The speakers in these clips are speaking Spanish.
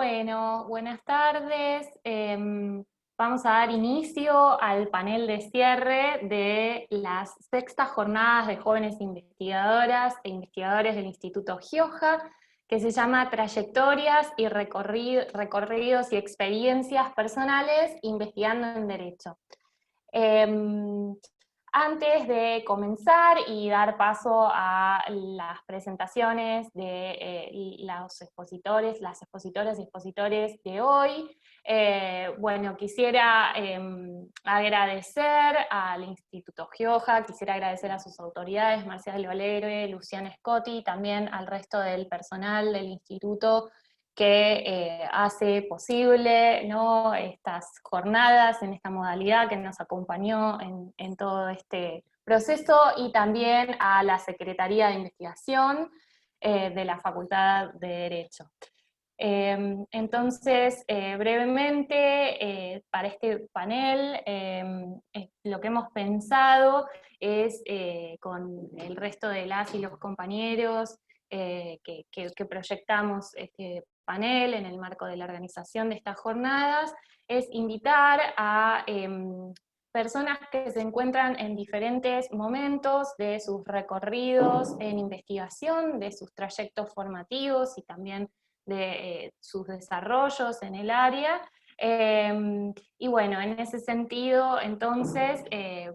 Bueno, buenas tardes. Vamos a dar inicio al panel de cierre de las sextas jornadas de jóvenes investigadoras e investigadores del Instituto Gioja, que se llama Trayectorias y recorridos y experiencias personales investigando en Derecho. Antes de comenzar y dar paso a las presentaciones de los expositores, las expositoras y expositores de hoy, bueno, quisiera agradecer al Instituto Gioja, quisiera agradecer a sus autoridades, Marcial Olegre, Luciana Scotti, y también al resto del personal del instituto que hace posible, ¿no?, estas jornadas en esta modalidad, que nos acompañó en todo este proceso, y también a la Secretaría de Investigación de la Facultad de Derecho. Entonces, brevemente, para este panel, lo que hemos pensado es, con el resto de las y los compañeros que proyectamos este panel en el marco de la organización de estas jornadas, es invitar a personas que se encuentran en diferentes momentos de sus recorridos en investigación, de sus trayectos formativos y también de sus desarrollos en el área. Y bueno, en ese sentido, entonces,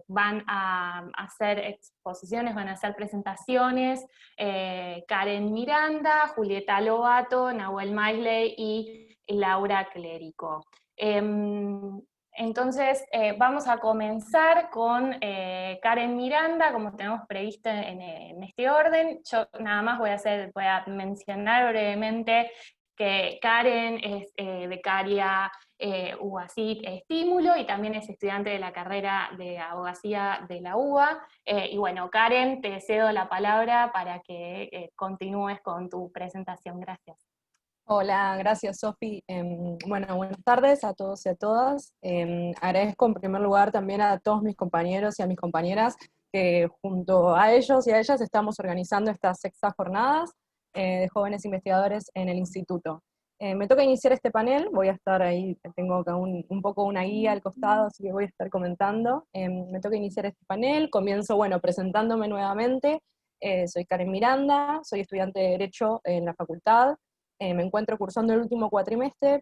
van a hacer exposiciones, van a hacer presentaciones Karen Miranda, Julieta Lobato, Nahuel Mailey y Laura Clérico. Entonces, vamos a comenzar con Karen Miranda, como tenemos previsto en este orden. Yo nada más voy a mencionar brevemente que Karen es becaria UBASIT Estímulo y también es estudiante de la carrera de abogacía de la UBA. Y bueno, Karen, te cedo la palabra para que continúes con tu presentación. Gracias. Hola, gracias Sofi. Bueno, buenas tardes a todos y a todas. Agradezco en primer lugar también a todos mis compañeros y a mis compañeras que junto a ellos y a ellas estamos organizando estas sextas jornadas de jóvenes investigadores en el instituto. Me toca iniciar este panel, voy a estar ahí, tengo acá un poco una guía al costado, así que voy a estar comentando. Me toca iniciar este panel, comienzo, bueno, presentándome nuevamente. Soy Karen Miranda, soy estudiante de Derecho en la facultad. Me encuentro cursando el último cuatrimestre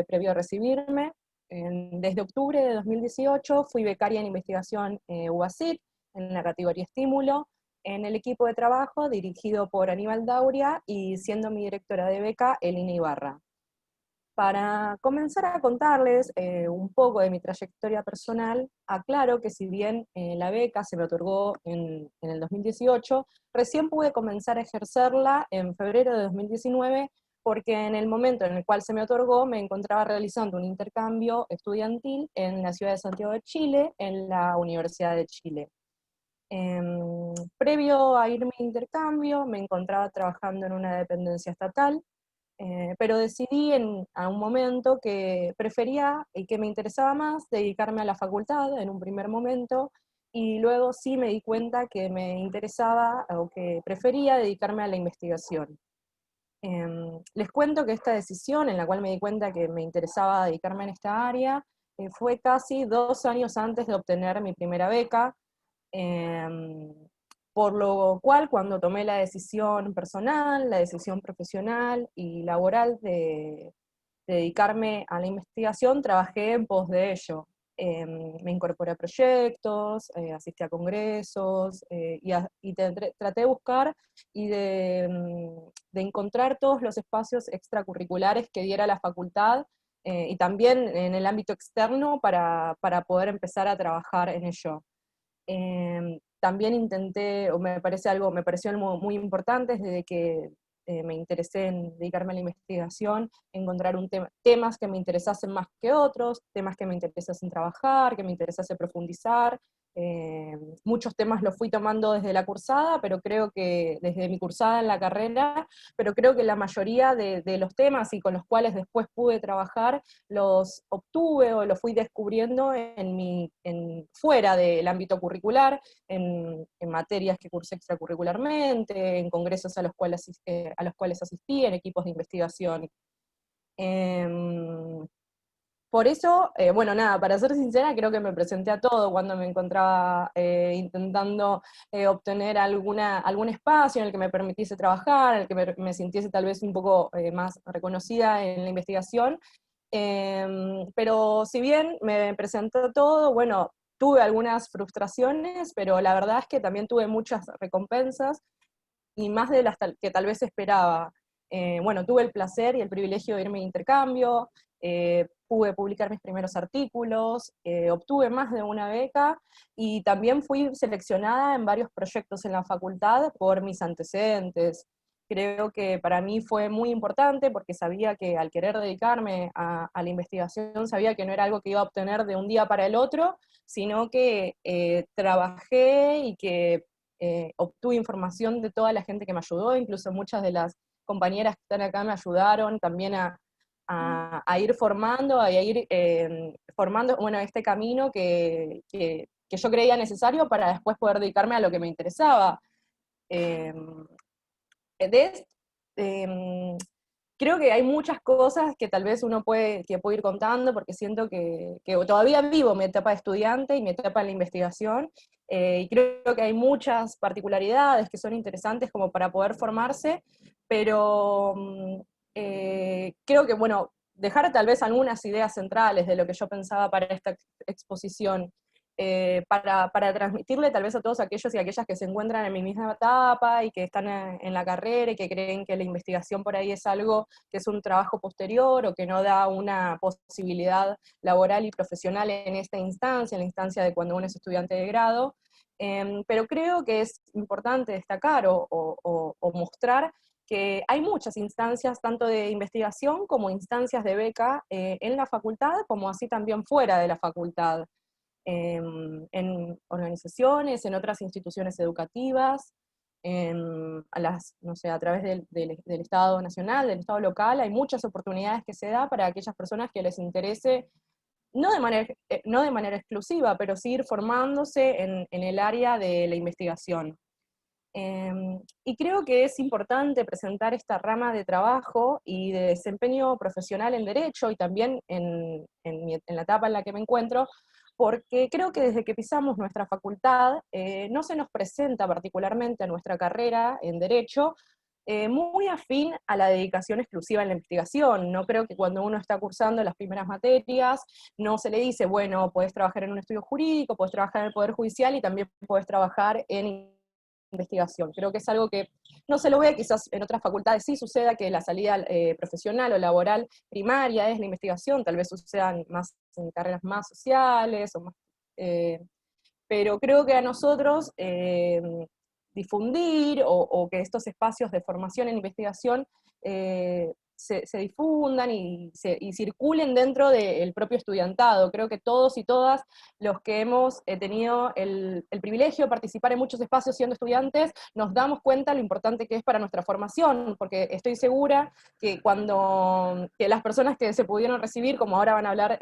previo a recibirme. Desde octubre de 2018 fui becaria en investigación UBASIT, en la categoría Estímulo, en el equipo de trabajo dirigido por Aníbal Dauria y siendo mi directora de beca Elina Ibarra. Para comenzar a contarles un poco de mi trayectoria personal, aclaro que si bien la beca se me otorgó en el 2018, recién pude comenzar a ejercerla en febrero de 2019, porque en el momento en el cual se me otorgó me encontraba realizando un intercambio estudiantil en la ciudad de Santiago de Chile, en la Universidad de Chile. Previo a irme a intercambio, me encontraba trabajando en una dependencia estatal, pero decidí a un momento que prefería y que me interesaba más dedicarme a la facultad en un primer momento, y luego sí me di cuenta que me interesaba o que prefería dedicarme a la investigación. Les cuento que esta decisión, en la cual me di cuenta que me interesaba dedicarme en esta área, fue casi 2 años antes de obtener mi primera beca, por lo cual cuando tomé la decisión personal, la decisión profesional y laboral de dedicarme a la investigación, trabajé en pos de ello. Me incorporé a proyectos, asistí a congresos, y traté de buscar y de encontrar todos los espacios extracurriculares que diera la facultad, y también en el ámbito externo para poder empezar a trabajar en ello. También intenté, o me pareció algo muy importante desde que me interesé en dedicarme a la investigación, encontrar temas que me interesasen más que otros, temas que me interesasen trabajar, que me interesase profundizar. Muchos temas los fui tomando desde la cursada, pero creo que desde mi cursada en la carrera, pero creo que la mayoría de los temas y con los cuales después pude trabajar, los obtuve o los fui descubriendo fuera del ámbito curricular, en materias que cursé extracurricularmente, en congresos a los cuales asistí, en equipos de investigación. Em, por eso, bueno, nada, para ser sincera, creo que me presenté a todo cuando me encontraba intentando obtener algún espacio en el que me permitiese trabajar, en el que me sintiese tal vez un poco más reconocida en la investigación. Pero si bien me presentó todo, bueno, tuve algunas frustraciones, pero la verdad es que también tuve muchas recompensas, y más de las que tal vez esperaba. Bueno, tuve el placer y el privilegio de irme de intercambio, pude publicar mis primeros artículos, obtuve más de una beca, y también fui seleccionada en varios proyectos en la facultad por mis antecedentes. Creo que para mí fue muy importante porque sabía que al querer dedicarme a la investigación, sabía que no era algo que iba a obtener de un día para el otro, sino que trabajé y que obtuve información de toda la gente que me ayudó, incluso muchas de las compañeras que están acá me ayudaron también a ir formando, a ir formando, bueno, este camino que yo creía necesario para después poder dedicarme a lo que me interesaba. Eh, de, eh, Creo que hay muchas cosas que tal vez uno puede ir contando, porque siento que todavía vivo mi etapa de estudiante y mi etapa en la investigación, y creo que hay muchas particularidades que son interesantes como para poder formarse, pero creo que, bueno, dejar tal vez algunas ideas centrales de lo que yo pensaba para esta exposición, para transmitirle tal vez a todos aquellos y aquellas que se encuentran en mi misma etapa y que están en la carrera y que creen que la investigación por ahí es algo que es un trabajo posterior o que no da una posibilidad laboral y profesional en esta instancia, en la instancia de cuando uno es estudiante de grado. Pero creo que es importante destacar o mostrar que hay muchas instancias, tanto de investigación como instancias de beca, en la facultad, como así también fuera de la facultad, en organizaciones, en otras instituciones educativas, no sé, a través del Estado nacional, del Estado local. Hay muchas oportunidades que se da para aquellas personas que les interese, no de manera exclusiva, pero sí ir formándose en el área de la investigación. Y creo que es importante presentar esta rama de trabajo y de desempeño profesional en Derecho, y también en la etapa en la que me encuentro, porque creo que desde que pisamos nuestra facultad no se nos presenta particularmente a nuestra carrera en Derecho muy afín a la dedicación exclusiva en la investigación. No creo que cuando uno está cursando las primeras materias no se le dice, bueno, podés trabajar en un estudio jurídico, podés trabajar en el Poder Judicial y también podés trabajar en investigación. Creo que es algo que no se lo ve, quizás en otras facultades sí suceda que la salida profesional o laboral primaria es la investigación, tal vez sucedan más en carreras más sociales, eh, pero creo que a nosotros difundir o que estos espacios de formación en investigación se difundan y circulen dentro del propio estudiantado. Creo que todos y todas los que hemos tenido el privilegio de participar en muchos espacios siendo estudiantes, nos damos cuenta lo importante que es para nuestra formación, porque estoy segura que que las personas que se pudieron recibir, como ahora van a hablar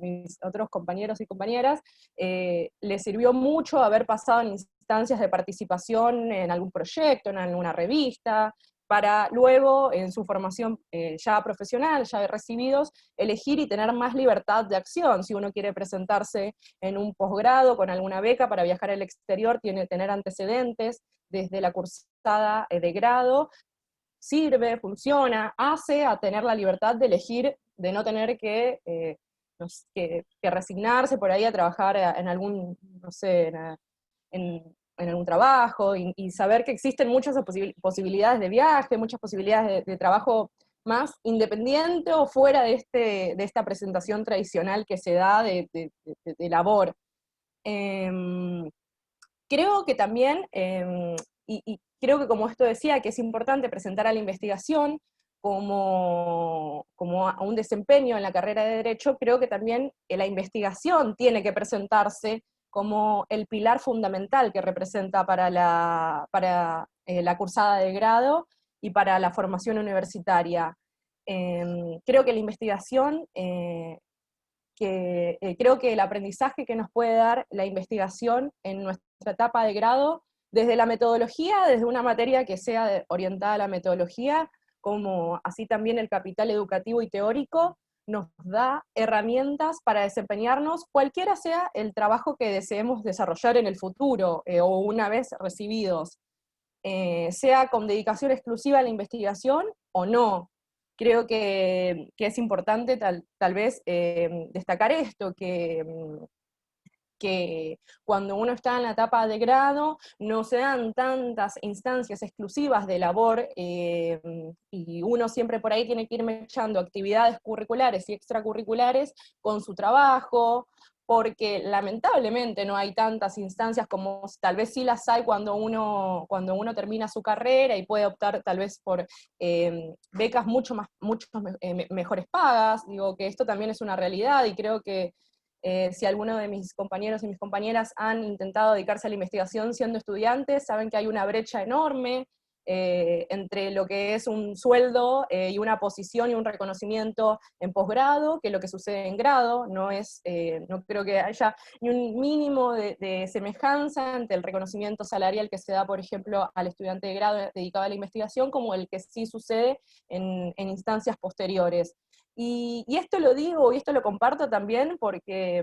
mis otros compañeros y compañeras, les sirvió mucho haber pasado en instancias de participación en algún proyecto, en alguna revista, para luego, en su formación ya profesional, ya de recibidos, elegir y tener más libertad de acción. Si uno quiere presentarse en un posgrado con alguna beca para viajar al exterior, tiene que tener antecedentes desde la cursada de grado, sirve, funciona, hace a tener la libertad de elegir, de no tener que resignarse por ahí a trabajar en algún, no sé, en algún trabajo, y saber que existen muchas posibilidades de viaje, muchas posibilidades de trabajo más independiente o fuera de esta presentación tradicional que se da de labor. Em, Creo que también, y creo que como esto decía, que es importante presentar a la investigación como a un desempeño en la carrera de Derecho, creo que también la investigación tiene que presentarse como el pilar fundamental que representa para la cursada de grado y para la formación universitaria. Creo que la investigación creo que el aprendizaje que nos puede dar la investigación en nuestra etapa de grado, desde la metodología, desde una materia que sea orientada a la metodología, como así también el capital educativo y teórico nos da herramientas para desempeñarnos cualquiera sea el trabajo que deseemos desarrollar en el futuro, o una vez recibidos, sea con dedicación exclusiva a la investigación o no. Creo que es importante tal vez destacar esto, que cuando uno está en la etapa de grado no se dan tantas instancias exclusivas de labor, y uno siempre por ahí tiene que ir mechando actividades curriculares y extracurriculares con su trabajo, porque lamentablemente no hay tantas instancias como tal vez sí las hay cuando uno termina su carrera y puede optar tal vez por becas mucho mejores pagas. Digo que esto también es una realidad, y creo que si alguno de mis compañeros y mis compañeras han intentado dedicarse a la investigación siendo estudiantes, saben que hay una brecha enorme entre lo que es un sueldo y una posición y un reconocimiento en posgrado, que lo que sucede en grado. No creo que haya ni un mínimo de semejanza entre el reconocimiento salarial que se da, por ejemplo, al estudiante de grado dedicado a la investigación, como el que sí sucede en instancias posteriores. Y esto lo digo y esto lo comparto también porque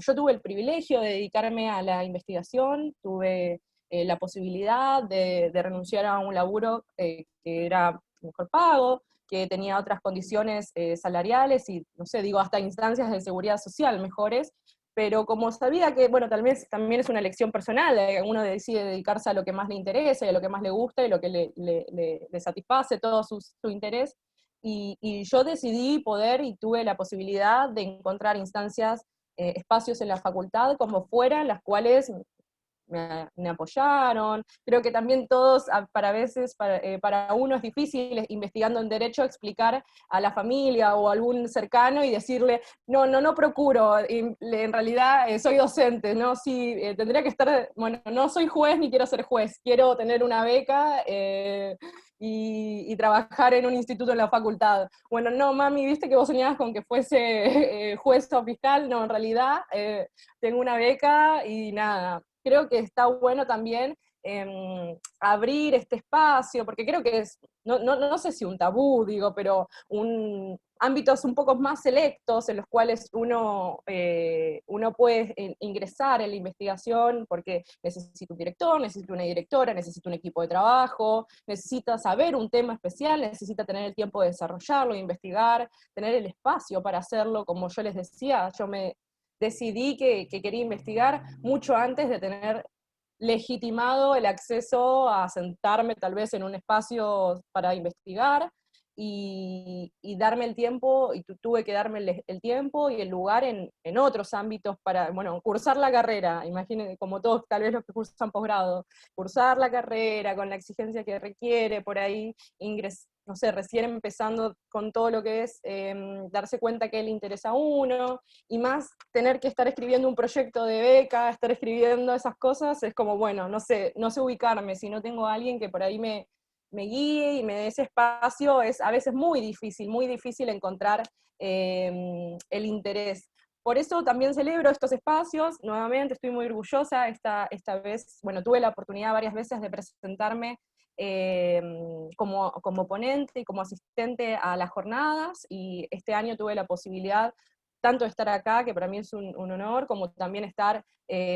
yo tuve el privilegio de dedicarme a la investigación, tuve la posibilidad de renunciar a un laburo que era mejor pago, que tenía otras condiciones salariales y, no sé, digo, hasta instancias de seguridad social mejores, pero como sabía que, bueno, tal vez también es una elección personal, uno decide dedicarse a lo que más le interesa y a lo que más le gusta y lo que le satisface todo su interés, y yo decidí poder y tuve la posibilidad de encontrar instancias, espacios en la facultad como fuera, las cuales me apoyaron. Creo que también todos, para veces, para uno es difícil investigando en derecho explicar a la familia o a algún cercano y decirle, no procuro, en realidad soy docente, ¿no? Sí, tendría que estar, bueno, no soy juez ni quiero ser juez, quiero tener una beca y trabajar en un instituto en la facultad. Bueno, no, mami, viste que vos soñabas con que fuese juez o fiscal, no, en realidad tengo una beca y nada. Creo que está bueno también abrir este espacio, porque creo que es, no sé si un tabú, digo, pero ámbitos un poco más selectos en los cuales uno puede ingresar en la investigación, porque necesita un director, necesita una directora, necesita un equipo de trabajo, necesita saber un tema especial, necesita tener el tiempo de desarrollarlo, de investigar, tener el espacio para hacerlo. Como yo les decía, yo me decidí que quería investigar mucho antes de tener legitimado el acceso a sentarme tal vez en un espacio para investigar, y darme el tiempo, y tuve que darme el tiempo y el lugar en otros ámbitos para, bueno, cursar la carrera. Imaginen, como todos tal vez los que cursan posgrado, cursar la carrera con la exigencia que requiere, por ahí no sé, recién empezando con todo lo que es darse cuenta que le interesa a uno, y más tener que estar escribiendo un proyecto de beca, estar escribiendo esas cosas, es como, bueno, no sé ubicarme, si no tengo a alguien que por ahí me guíe y me dé ese espacio. Es a veces muy difícil encontrar el interés. Por eso también celebro estos espacios. Nuevamente estoy muy orgullosa, esta vez, bueno, tuve la oportunidad varias veces de presentarme como ponente y como asistente a las jornadas, y este año tuve la posibilidad tanto de estar acá, que para mí es un honor, como también estar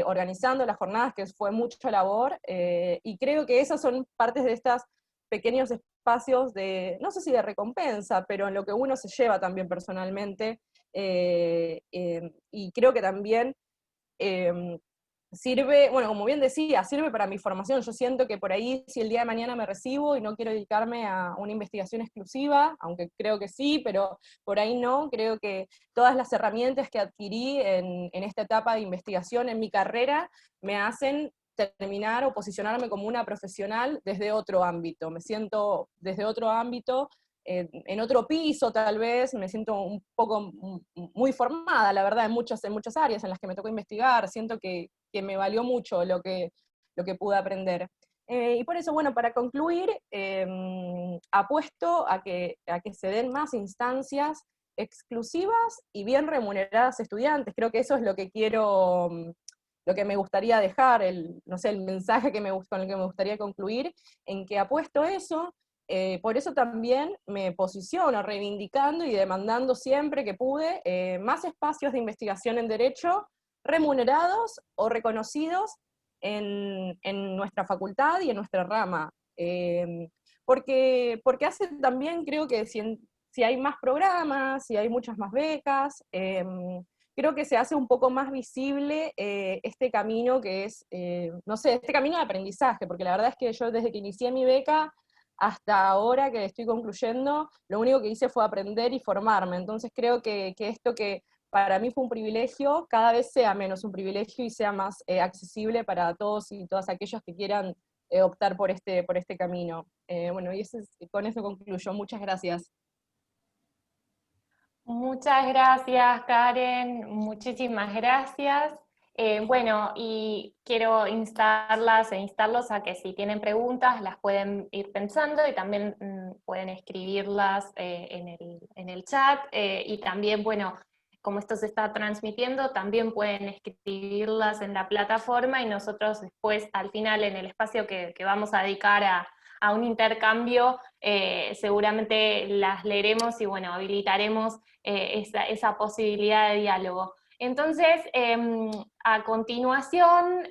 organizando las jornadas, que fue mucha labor, y creo que esas son partes de estos pequeños espacios de, no sé si de recompensa, pero en lo que uno se lleva también personalmente, y creo que también eh, sirve, bueno, como bien decía, sirve para mi formación. Yo siento que por ahí, si el día de mañana me recibo y no quiero dedicarme a una investigación exclusiva, aunque creo que sí, pero por ahí no, creo que todas las herramientas que adquirí en esta etapa de investigación en mi carrera me hacen terminar o posicionarme como una profesional desde otro ámbito. Me siento desde otro ámbito, en otro piso tal vez, me siento un poco muy formada, la verdad, en muchas áreas en las que me tocó investigar. Siento que me valió mucho lo que pude aprender. Y por eso, bueno, para concluir, apuesto a que se den más instancias exclusivas y bien remuneradas a estudiantes. Creo que eso es lo que quiero, lo que me gustaría dejar, no sé, el mensaje con el que me gustaría concluir, en que apuesto eso. por eso también me posiciono reivindicando y demandando siempre que pude más espacios de investigación en derecho remunerados o reconocidos en nuestra facultad y en nuestra rama. Porque hace también, creo que si hay más programas, si hay muchas más becas, creo que se hace un poco más visible este camino que es, no sé, este camino de aprendizaje, porque la verdad es que yo desde que inicié mi beca hasta ahora que estoy concluyendo, lo único que hice fue aprender y formarme. Entonces creo que esto que para mí fue un privilegio, cada vez sea menos un privilegio y sea más accesible para todos y todas aquellos que quieran optar por este camino. Bueno, y con eso concluyo. Muchas gracias. Muchas gracias, Karen, muchísimas gracias. Bueno, y quiero instarlas e instarlos a que si tienen preguntas las pueden ir pensando y también pueden escribirlas en el chat. Y también, bueno, como esto se está transmitiendo, también pueden escribirlas en la plataforma y nosotros después, al final, en el espacio que vamos a dedicar a un intercambio, seguramente las leeremos y bueno, habilitaremos esa posibilidad de diálogo. Entonces, a continuación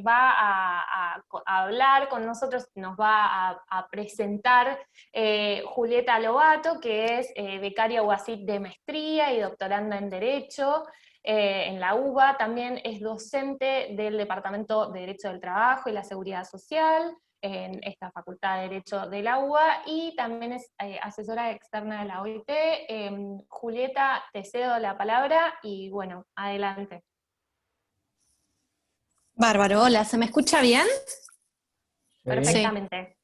va a hablar con nosotros, nos va a presentar Julieta Lobato, que es becaria UASIT de maestría y doctoranda en Derecho en la UBA, también es docente del Departamento de Derecho del Trabajo y la Seguridad Social, en esta Facultad de Derecho de la UBA, y también es asesora externa de la OIT. Julieta, te cedo la palabra y bueno, adelante. Bárbaro, hola, ¿se me escucha bien? Perfectamente.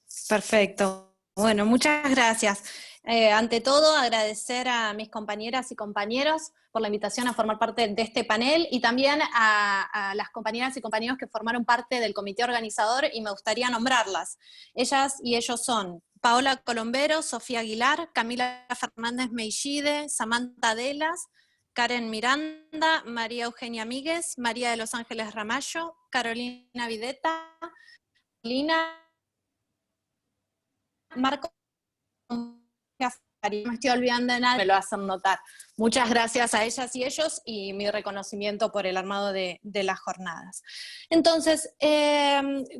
Sí, perfecto. Bueno, muchas gracias. Ante todo, agradecer a mis compañeras y compañeros por la invitación a formar parte de este panel y también a las compañeras y compañeros que formaron parte del comité organizador y me gustaría nombrarlas. Ellas y ellos son Paola Colombero, Sofía Aguilar, Camila Fernández Meijide, Samantha Delas, Karen Miranda, María Eugenia Míguez, María de los Ángeles Ramallo, Carolina Videta, Lina, Marco, no me estoy olvidando de nada, me lo hacen notar. Muchas gracias a ellas y ellos y mi reconocimiento por el armado de las jornadas. Entonces,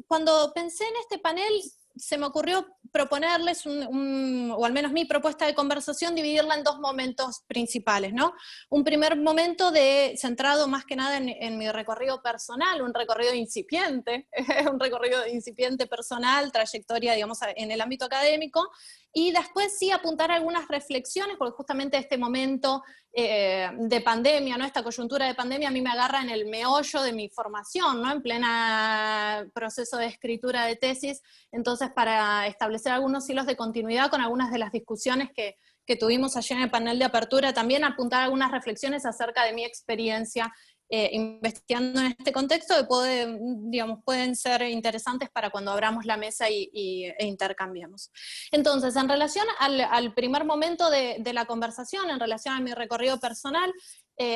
cuando pensé en este panel, se me ocurrió proponerles, o al menos mi propuesta de conversación, dividirla en dos momentos principales, ¿no? Un primer momento centrado más que nada en mi recorrido personal, un recorrido incipiente, un recorrido incipiente personal, trayectoria, digamos, en el ámbito académico, y después sí apuntar algunas reflexiones, porque justamente este momento de pandemia, ¿no? Esta coyuntura de pandemia a mí me agarra en el meollo de mi formación, ¿no? En plena proceso de escritura de tesis, entonces para establecer algunos hilos de continuidad con algunas de las discusiones que tuvimos ayer en el panel de apertura, también apuntar algunas reflexiones acerca de mi experiencia investigando en este contexto que pueden ser interesantes para cuando abramos la mesa e intercambiemos. Entonces, en relación al primer momento de la conversación, en relación a mi recorrido personal,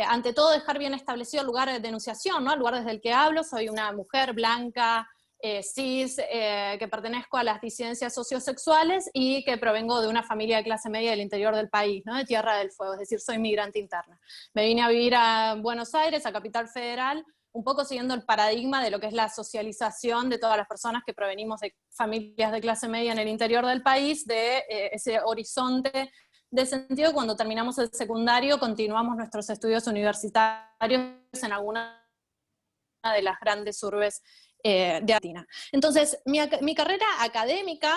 ante todo dejar bien establecido el lugar de denunciación, ¿no? El lugar desde el que hablo. Soy una mujer blanca, cis, que pertenezco a las disidencias sociosexuales y que provengo de una familia de clase media del interior del país, ¿no? De Tierra del Fuego, es decir, soy migrante interna. Me vine a vivir a Buenos Aires, a Capital Federal, un poco siguiendo el paradigma de lo que es la socialización de todas las personas que provenimos de familias de clase media en el interior del país, de ese horizonte de sentido. Cuando terminamos el secundario continuamos nuestros estudios universitarios en alguna de las grandes urbes de Argentina. Entonces, mi carrera académica,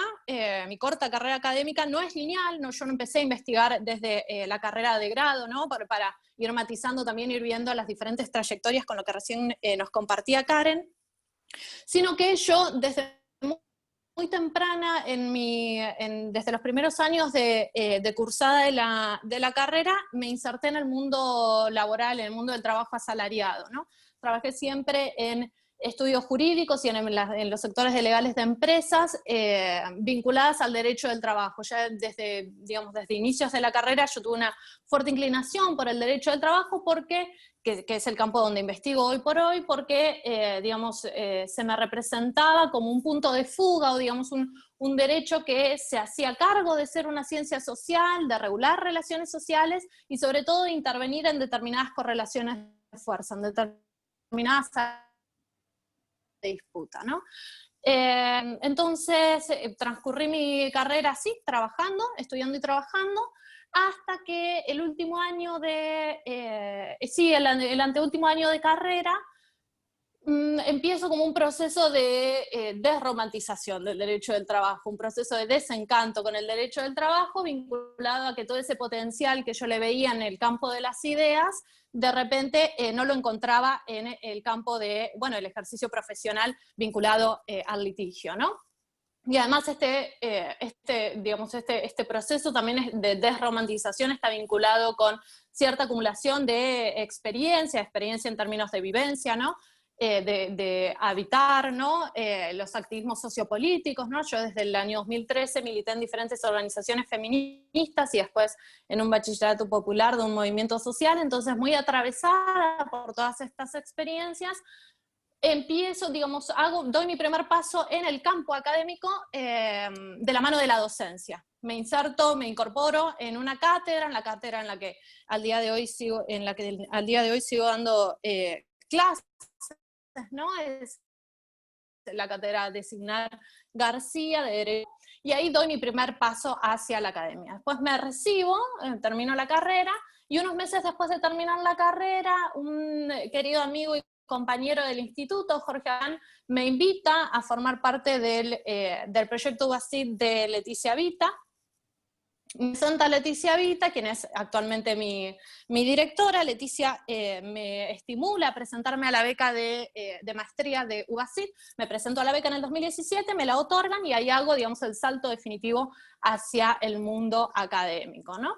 mi corta carrera académica no es lineal, yo no empecé a investigar desde la carrera de grado, ¿no? para ir matizando también, ir viendo las diferentes trayectorias con lo que recién nos compartía Karen, sino que yo desde muy temprana, desde los primeros años de cursada de la carrera, me inserté en el mundo laboral, en el mundo del trabajo asalariado, ¿no? Trabajé siempre en estudios jurídicos y en los sectores de legales de empresas vinculadas al derecho del trabajo. Ya desde inicios de la carrera yo tuve una fuerte inclinación por el derecho del trabajo porque, que es el campo donde investigo hoy por hoy, porque se me representaba como un punto de fuga o digamos un un derecho que se hacía cargo de ser una ciencia social, de regular relaciones sociales y sobre todo de intervenir en determinadas correlaciones de fuerza, en determinadas de disputa, ¿no? Entonces, transcurrí mi carrera así, trabajando, estudiando y trabajando, hasta que el último año de, el anteúltimo año de carrera, empiezo como un proceso de desromantización del derecho del trabajo, un proceso de desencanto con el derecho del trabajo, vinculado a que todo ese potencial que yo le veía en el campo de las ideas, de repente no lo encontraba en el campo de, bueno, el ejercicio profesional vinculado al litigio, ¿no? Y además este proceso también de desromantización está vinculado con cierta acumulación de experiencia en términos de vivencia, ¿no? De habitar, ¿no? Los activismos sociopolíticos, ¿no? Yo desde el año 2013 milité en diferentes organizaciones feministas y después en un bachillerato popular de un movimiento social, entonces muy atravesada por todas estas experiencias, empiezo, digamos, doy mi primer paso en el campo académico de la mano de la docencia. Me inserto, me incorporo en una cátedra, en la cátedra en la que al día de hoy sigo dando clases, ¿no? Es la cátedra Designar García de Derecho, y ahí doy mi primer paso hacia la academia. Después me recibo, termino la carrera, y unos meses después de terminar la carrera, un querido amigo y compañero del instituto, Jorge Agán, me invita a formar parte del proyecto UBACIT de Leticia Vita. Me presenta Leticia Vita, quien es actualmente mi directora. Leticia me estimula a presentarme a la beca de maestría de UBACIT. Me presento a la beca en el 2017, me la otorgan y ahí hago, digamos, el salto definitivo hacia el mundo académico, ¿no?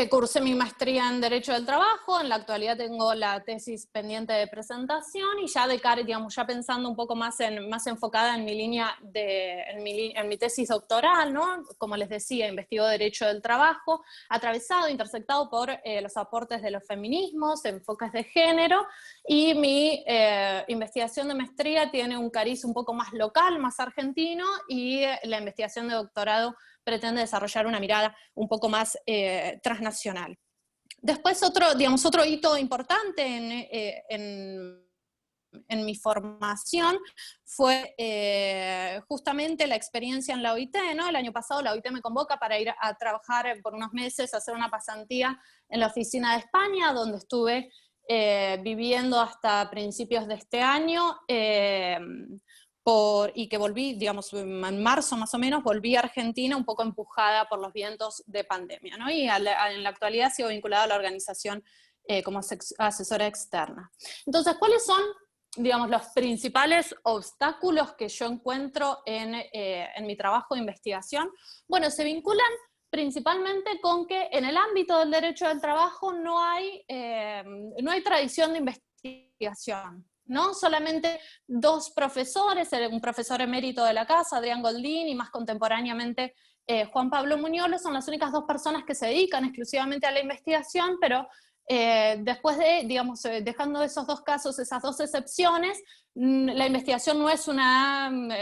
Cursé mi maestría en Derecho del Trabajo, en la actualidad tengo la tesis pendiente de presentación y ya de cara, digamos, ya pensando un poco más enfocada en mi línea en mi tesis doctoral, ¿no? Como les decía, investigo Derecho del Trabajo, atravesado, intersectado por los aportes de los feminismos, enfoques de género, y mi investigación de maestría tiene un cariz un poco más local, más argentino, y la investigación de doctorado pretende desarrollar una mirada un poco más transnacional. Después otro hito importante en mi formación fue justamente la experiencia en la OIT, ¿no? El año pasado la OIT me convoca para ir a trabajar por unos meses, a hacer una pasantía en la oficina de España, donde estuve viviendo hasta principios de este año, y que volví, digamos, en marzo más o menos, volví a Argentina un poco empujada por los vientos de pandemia, ¿no? Y en la actualidad sigo vinculada a la organización como asesora externa. Entonces, ¿cuáles son, digamos, los principales obstáculos que yo encuentro en mi trabajo de investigación? Bueno, se vinculan principalmente con que en el ámbito del derecho del trabajo no hay tradición de investigación, ¿no? Solamente dos profesores, un profesor emérito de la casa, Adrián Goldín, y más contemporáneamente Juan Pablo Muñolo, son las únicas dos personas que se dedican exclusivamente a la investigación, pero después de, digamos, dejando esos dos casos, esas dos excepciones, la investigación no es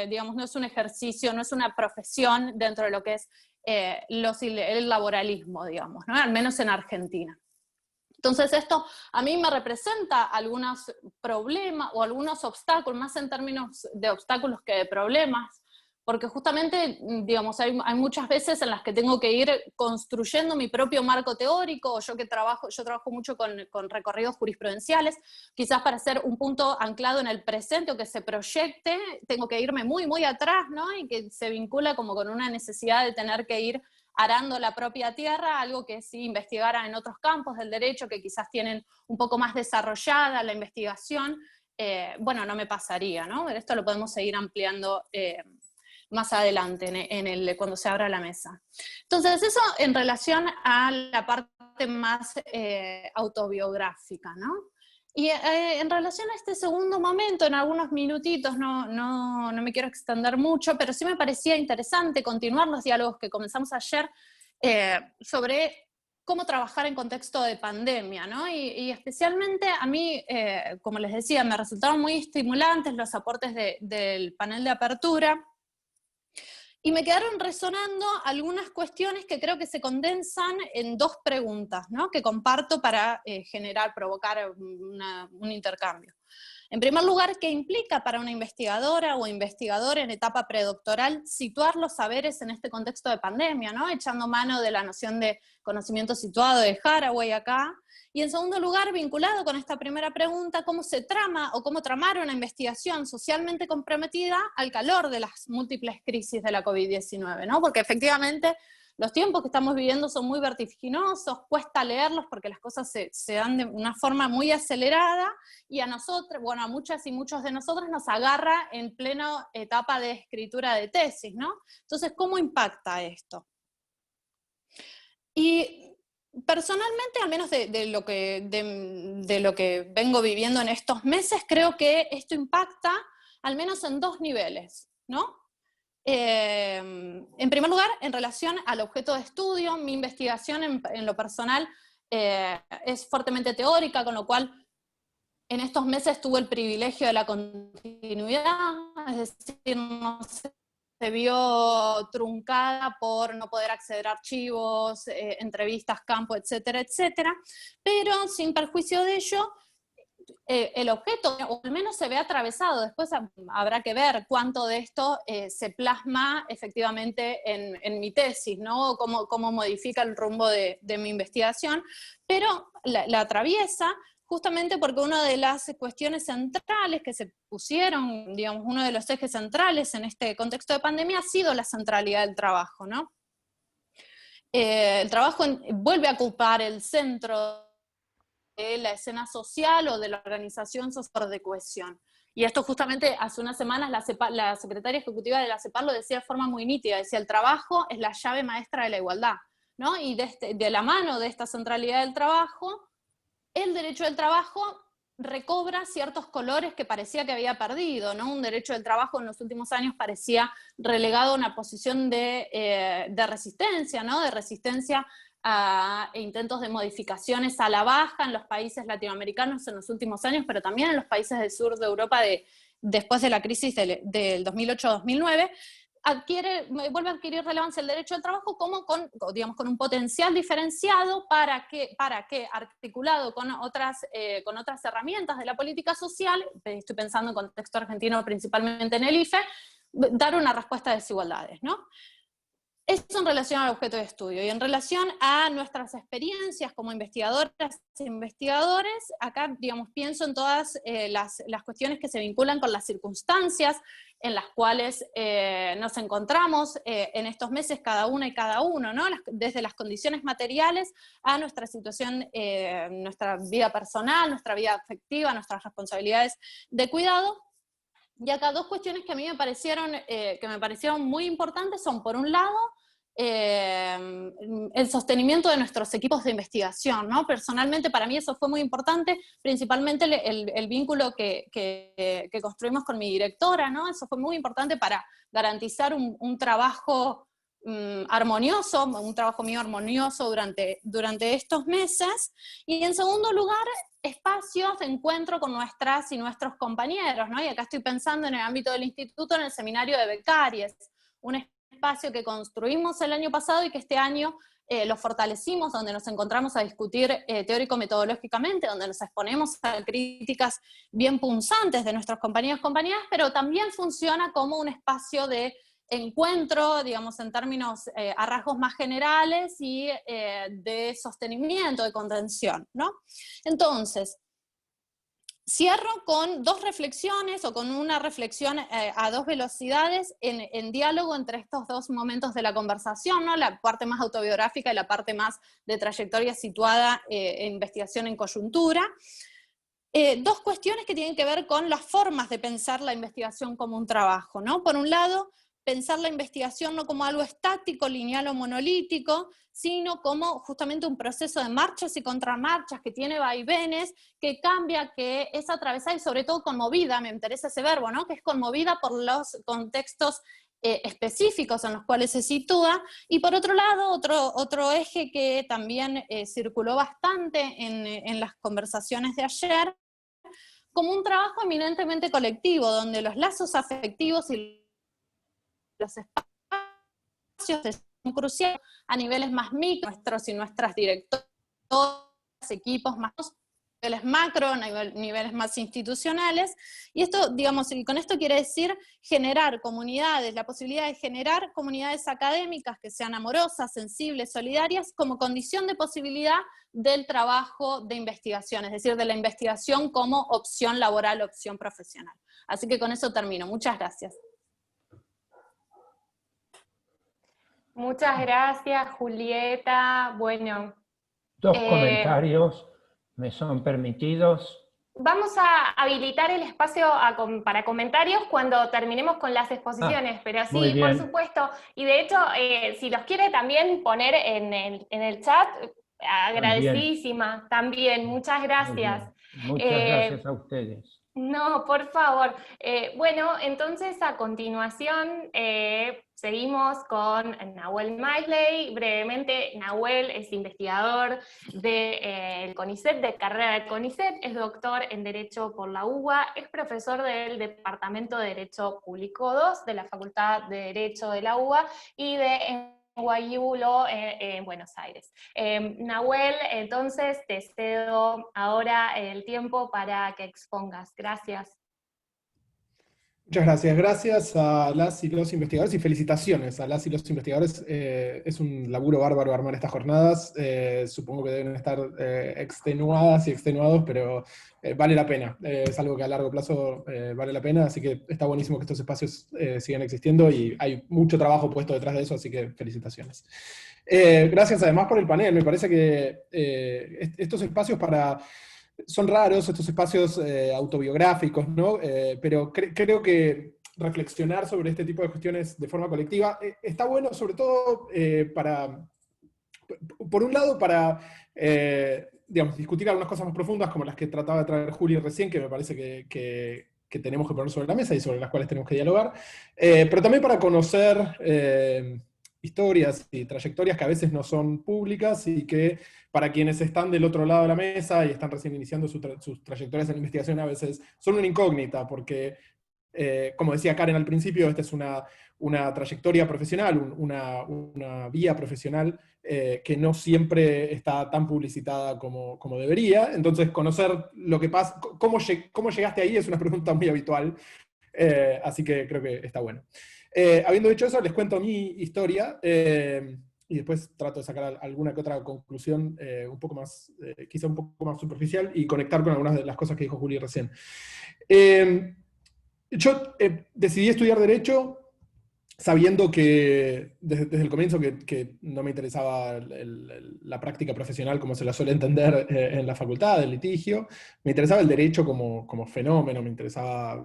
digamos, no es un ejercicio, no es una profesión dentro de lo que es el laboralismo, digamos, ¿no? Al menos en Argentina. Entonces esto a mí me representa algunos problemas o algunos obstáculos, más en términos de obstáculos que de problemas, porque justamente, digamos, hay muchas veces en las que tengo que ir construyendo mi propio marco teórico, o yo trabajo mucho con recorridos jurisprudenciales, quizás para hacer un punto anclado en el presente o que se proyecte, tengo que irme muy, muy atrás, ¿no? Y que se vincula como con una necesidad de tener que ir arando la propia tierra, algo que si investigara en otros campos del derecho que quizás tienen un poco más desarrollada la investigación, bueno, no me pasaría, ¿no? Esto lo podemos seguir ampliando más adelante cuando se abra la mesa. Entonces, eso en relación a la parte más autobiográfica, ¿no? Y en relación a este segundo momento, en algunos minutitos, no me quiero extender mucho, pero sí me parecía interesante continuar los diálogos que comenzamos ayer sobre cómo trabajar en contexto de pandemia, ¿no? Y especialmente a mí, como les decía, me resultaron muy estimulantes los aportes del panel de apertura, Y me quedaron resonando algunas cuestiones que creo que se condensan en 2 preguntas, ¿no? Que comparto para provocar un intercambio. En primer lugar, ¿qué implica para una investigadora o investigador en etapa predoctoral situar los saberes en este contexto de pandemia, ¿no? Echando mano de la noción de conocimiento situado de Haraway acá. Y en segundo lugar, vinculado con esta primera pregunta, ¿cómo se trama o cómo tramar una investigación socialmente comprometida al calor de las múltiples crisis de la COVID-19, ¿no? Porque efectivamente los tiempos que estamos viviendo son muy vertiginosos, cuesta leerlos porque las cosas se dan de una forma muy acelerada, y a nosotros, bueno, a muchas y muchos de nosotros nos agarra en plena etapa de escritura de tesis, ¿no? Entonces, ¿cómo impacta esto? Y personalmente, al menos de lo que vengo viviendo en estos meses, creo que esto impacta al menos en 2 niveles, ¿no? En primer lugar, en relación al objeto de estudio, mi investigación en lo personal es fuertemente teórica, con lo cual en estos meses tuve el privilegio de la continuidad, es decir, no se vio truncada por no poder acceder a archivos, entrevistas, campo, etcétera, etcétera, pero sin perjuicio de ello, el objeto, o al menos se ve atravesado, después habrá que ver cuánto de esto se plasma efectivamente en mi tesis, ¿no? Cómo modifica el rumbo de mi investigación, pero la atraviesa justamente porque una de las cuestiones centrales que se pusieron, digamos, uno de los ejes centrales en este contexto de pandemia ha sido la centralidad del trabajo, ¿no? El trabajo vuelve a ocupar el centro de la escena social o de la organización social de cohesión. Y esto justamente hace unas semanas la secretaria ejecutiva de la CEPAL lo decía de forma muy nítida, decía el trabajo es la llave maestra de la igualdad, ¿no? Y de la mano de esta centralidad del trabajo, el derecho del trabajo recobra ciertos colores que parecía que había perdido, ¿no? Un derecho del trabajo en los últimos años parecía relegado a una posición de resistencia, ¿no? De resistencia a intentos de modificaciones a la baja en los países latinoamericanos en los últimos años, pero también en los países del sur de Europa después de la crisis del 2008-2009, vuelve a adquirir relevancia el derecho al trabajo como con un potencial diferenciado para que articulado con otras herramientas de la política social, estoy pensando en contexto argentino principalmente en el IFE, dar una respuesta a desigualdades, ¿no? Eso en relación al objeto de estudio. Y en relación a nuestras experiencias como investigadoras e investigadores, acá, pienso en todas las cuestiones que se vinculan con las circunstancias en las cuales nos encontramos en estos meses cada una y cada uno, ¿no? Desde las condiciones materiales a nuestra situación, nuestra vida personal, nuestra vida afectiva, nuestras responsabilidades de cuidado. Y acá 2 cuestiones que a mí me parecieron muy importantes son, por un lado, el sostenimiento de nuestros equipos de investigación, ¿no? Personalmente para mí eso fue muy importante, principalmente el vínculo que construimos con mi directora, ¿no? Eso fue muy importante para garantizar un trabajo armonioso, un trabajo mío armonioso durante estos meses. Y en segundo lugar, espacios de encuentro con nuestras y nuestros compañeros, ¿no? Y acá estoy pensando en el ámbito del instituto, en el seminario de becarias, un espacio que construimos el año pasado y que este año lo fortalecimos, donde nos encontramos a discutir teórico-metodológicamente, donde nos exponemos a críticas bien punzantes de nuestros compañeros y compañeras, pero también funciona como un espacio de encuentro, en términos a rasgos más generales y de sostenimiento, de contención, ¿no? Entonces, cierro con 2 reflexiones o con una reflexión a 2 velocidades en diálogo entre estos 2 momentos de la conversación, ¿no? La parte más autobiográfica y la parte más de trayectoria situada en investigación en coyuntura. 2 cuestiones que tienen que ver con las formas de pensar la investigación como un trabajo, ¿no? Por un lado, pensar la investigación no como algo estático, lineal o monolítico, sino como justamente un proceso de marchas y contramarchas que tiene vaivenes, que cambia, que es atravesada y sobre todo conmovida, me interesa ese verbo, ¿no? Que es conmovida por los contextos específicos en los cuales se sitúa. Y por otro lado, otro eje que también circuló bastante en las conversaciones de ayer, como un trabajo eminentemente colectivo, donde los lazos afectivos y los espacios son cruciales a niveles más micro, nuestros y nuestras directoras, equipos más niveles macro, niveles más institucionales, y esto, digamos, y con esto quiere decir generar comunidades, la posibilidad de generar comunidades académicas que sean amorosas, sensibles, solidarias, como condición de posibilidad del trabajo de investigación, es decir, de la investigación como opción laboral, opción profesional. Así que con eso termino. Muchas gracias. Muchas gracias, Julieta. Bueno, Dos comentarios me son permitidos. vamos a habilitar el espacio para comentarios cuando terminemos con las exposiciones, pero sí, por supuesto. Y de hecho, si los quiere también poner en el chat, agradecidísima también. Muchas gracias. Muchas gracias a ustedes. No, por favor. Bueno, entonces a continuación seguimos con Nahuel Maisley. Brevemente, Nahuel es investigador del CONICET, de carrera del CONICET, es doctor en Derecho por la UBA, es profesor del Departamento de Derecho Público 2 de la Facultad de Derecho de la UBA y de NYU Law en Buenos Aires. Nahuel, entonces te cedo ahora el tiempo para que expongas. Gracias. Muchas gracias. Gracias a las y los investigadores y felicitaciones a las y los investigadores. Es un laburo bárbaro armar estas jornadas. Supongo que deben estar extenuadas y extenuados, pero vale la pena. Es algo que a largo plazo vale la pena, así que está buenísimo que estos espacios sigan existiendo y hay mucho trabajo puesto detrás de eso, así que felicitaciones. Gracias además por el panel. Me parece que estos espacios son raros, estos espacios autobiográficos, ¿no? Pero creo que reflexionar sobre este tipo de cuestiones de forma colectiva está bueno, sobre todo por un lado, para digamos, discutir algunas cosas más profundas, como las que trataba de traer Juli recién, que me parece que tenemos que poner sobre la mesa y sobre las cuales tenemos que dialogar, pero también para conocer historias y trayectorias que a veces no son públicas y que para quienes están del otro lado de la mesa y están recién iniciando sus trayectorias en la investigación a veces son una incógnita, porque como decía Karen al principio, esta es una trayectoria profesional, una vía profesional que no siempre está tan publicitada como debería. Entonces conocer lo que pasa, cómo llegaste ahí es una pregunta muy habitual, así que creo que está bueno. Habiendo dicho eso, les cuento mi historia, y después trato de sacar alguna que otra conclusión quizá un poco más superficial, y conectar con algunas de las cosas que dijo Juli recién. Yo decidí estudiar Derecho sabiendo que desde el comienzo que no me interesaba la práctica profesional como se la suele entender en la facultad, del litigio. Me interesaba el derecho como fenómeno, me interesaba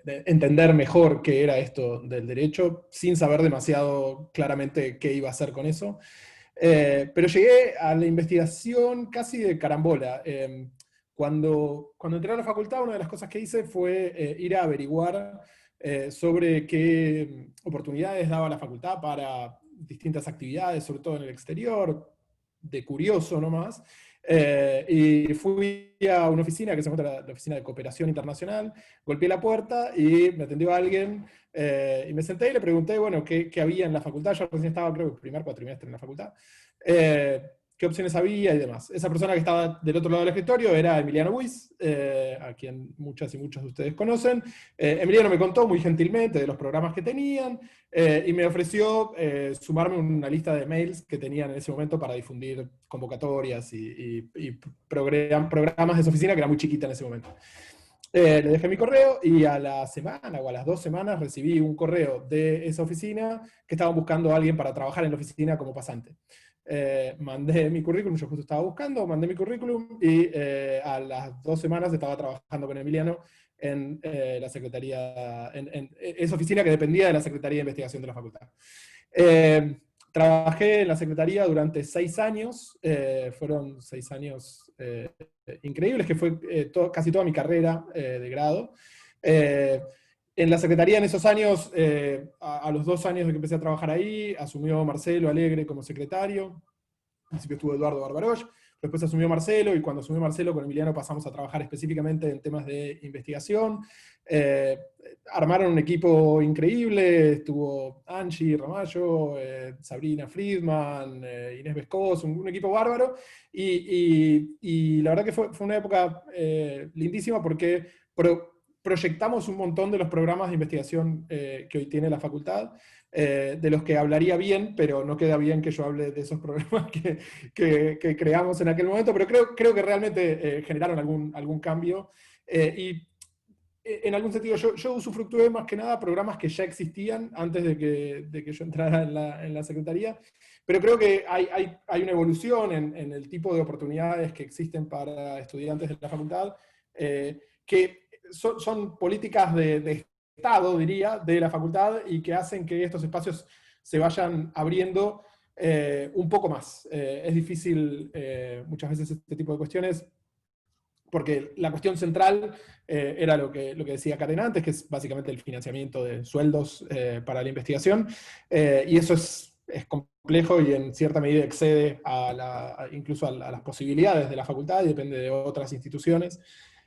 entender mejor qué era esto del derecho, sin saber demasiado claramente qué iba a hacer con eso. Pero llegué a la investigación casi de carambola. Cuando entré a la facultad, una de las cosas que hice fue ir a averiguar sobre qué oportunidades daba la facultad para distintas actividades, sobre todo en el exterior, de curioso nomás. Y fui a una oficina que se llama la Oficina de Cooperación Internacional, golpeé la puerta y me atendió alguien, y me senté y le pregunté, bueno, qué había en la facultad. Yo recién estaba, creo que primer cuatrimestre en la facultad. Qué opciones había y demás. Esa persona que estaba del otro lado del escritorio era Emiliano Buis, a quien muchas y muchos de ustedes conocen. Emiliano me contó muy gentilmente de los programas que tenían, y me ofreció sumarme a una lista de mails que tenían en ese momento para difundir convocatorias y programas de su oficina, que era muy chiquita en ese momento. Le dejé mi correo y a la semana o a las 2 semanas recibí un correo de esa oficina que estaban buscando a alguien para trabajar en la oficina como pasante. Mandé mi currículum, yo justo estaba buscando, mandé mi currículum y a las 2 semanas estaba trabajando con Emiliano en la secretaría, en esa oficina que dependía de la Secretaría de Investigación de la facultad. Trabajé en la secretaría durante 6 años, fueron 6 años increíbles, que fue casi toda mi carrera de grado. En la secretaría en esos años, a los 2 años de que empecé a trabajar ahí, asumió Marcelo Alegre como secretario. principio estuvo Eduardo Barbarosh, después asumió Marcelo, y cuando asumió Marcelo con Emiliano pasamos a trabajar específicamente en temas de investigación. Armaron un equipo increíble, estuvo Angie Ramallo, Sabrina Friedman, Inés Vescós, un equipo bárbaro, y la verdad que fue una época lindísima porque proyectamos un montón de los programas de investigación que hoy tiene la facultad, de los que hablaría bien, pero no queda bien que yo hable de esos programas que creamos en aquel momento, pero creo que realmente generaron algún cambio, y en algún sentido yo usufructué más que nada programas que ya existían antes de que yo entrara en la secretaría, pero creo que hay una evolución en el tipo de oportunidades que existen para estudiantes de la facultad, que son políticas de Estado, diría, de la facultad, y que hacen que estos espacios se vayan abriendo un poco más. Es difícil muchas veces este tipo de cuestiones, porque la cuestión central era lo que decía Karen antes, que es básicamente el financiamiento de sueldos para la investigación, y eso es complejo y en cierta medida excede incluso a las posibilidades de la facultad y depende de otras instituciones.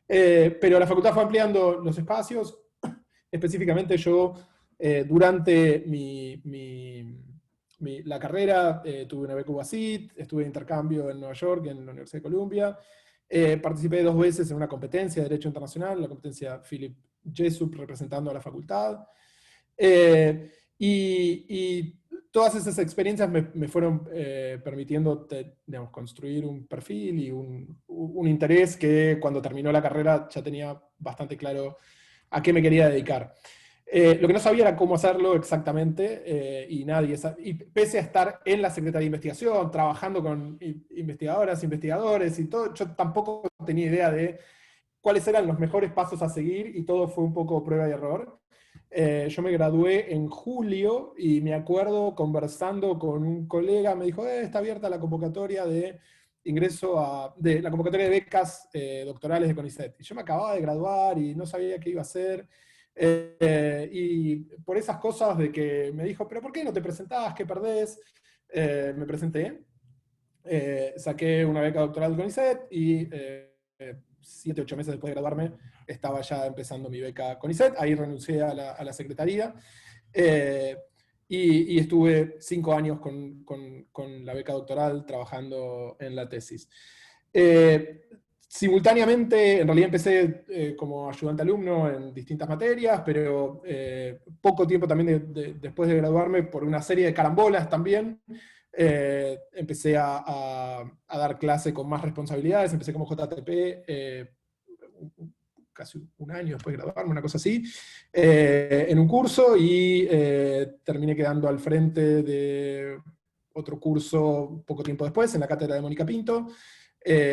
Pero la facultad fue ampliando los espacios. Específicamente yo, durante la carrera, tuve una beca UASIT, estuve de intercambio en Nueva York, en la Universidad de Columbia, participé 2 veces en una competencia de Derecho Internacional, la competencia Philip Jessup representando a la facultad, y todas esas experiencias me fueron permitiendo digamos, construir un perfil y un interés que cuando terminó la carrera ya tenía bastante claro a qué me quería dedicar. Lo que no sabía era cómo hacerlo exactamente, y pese a estar en la Secretaría de Investigación, trabajando con investigadoras, investigadores y todo, yo tampoco tenía idea de cuáles eran los mejores pasos a seguir, y todo fue un poco prueba y error. Yo me gradué en julio, y me acuerdo conversando con un colega, me dijo, está abierta la convocatoria de ingreso de la convocatoria de becas doctorales de CONICET. Y yo me acababa de graduar y no sabía qué iba a hacer. Y por esas cosas de que me dijo, pero ¿por qué no te presentás? ¿Qué perdés? Me presenté, saqué una beca doctoral de CONICET, y 7, 8 meses después de graduarme estaba ya empezando mi beca CONICET. Ahí renuncié a la secretaría, y estuve 5 años con la beca doctoral trabajando en la tesis. Simultáneamente, en realidad empecé como ayudante alumno en distintas materias, pero poco tiempo también después de graduarme, por una serie de carambolas también, empecé a dar clase con más responsabilidades. Empecé como JTP casi un año después de graduarme, una cosa así, en un curso, y terminé quedando al frente de otro curso poco tiempo después, en la cátedra de Mónica Pinto,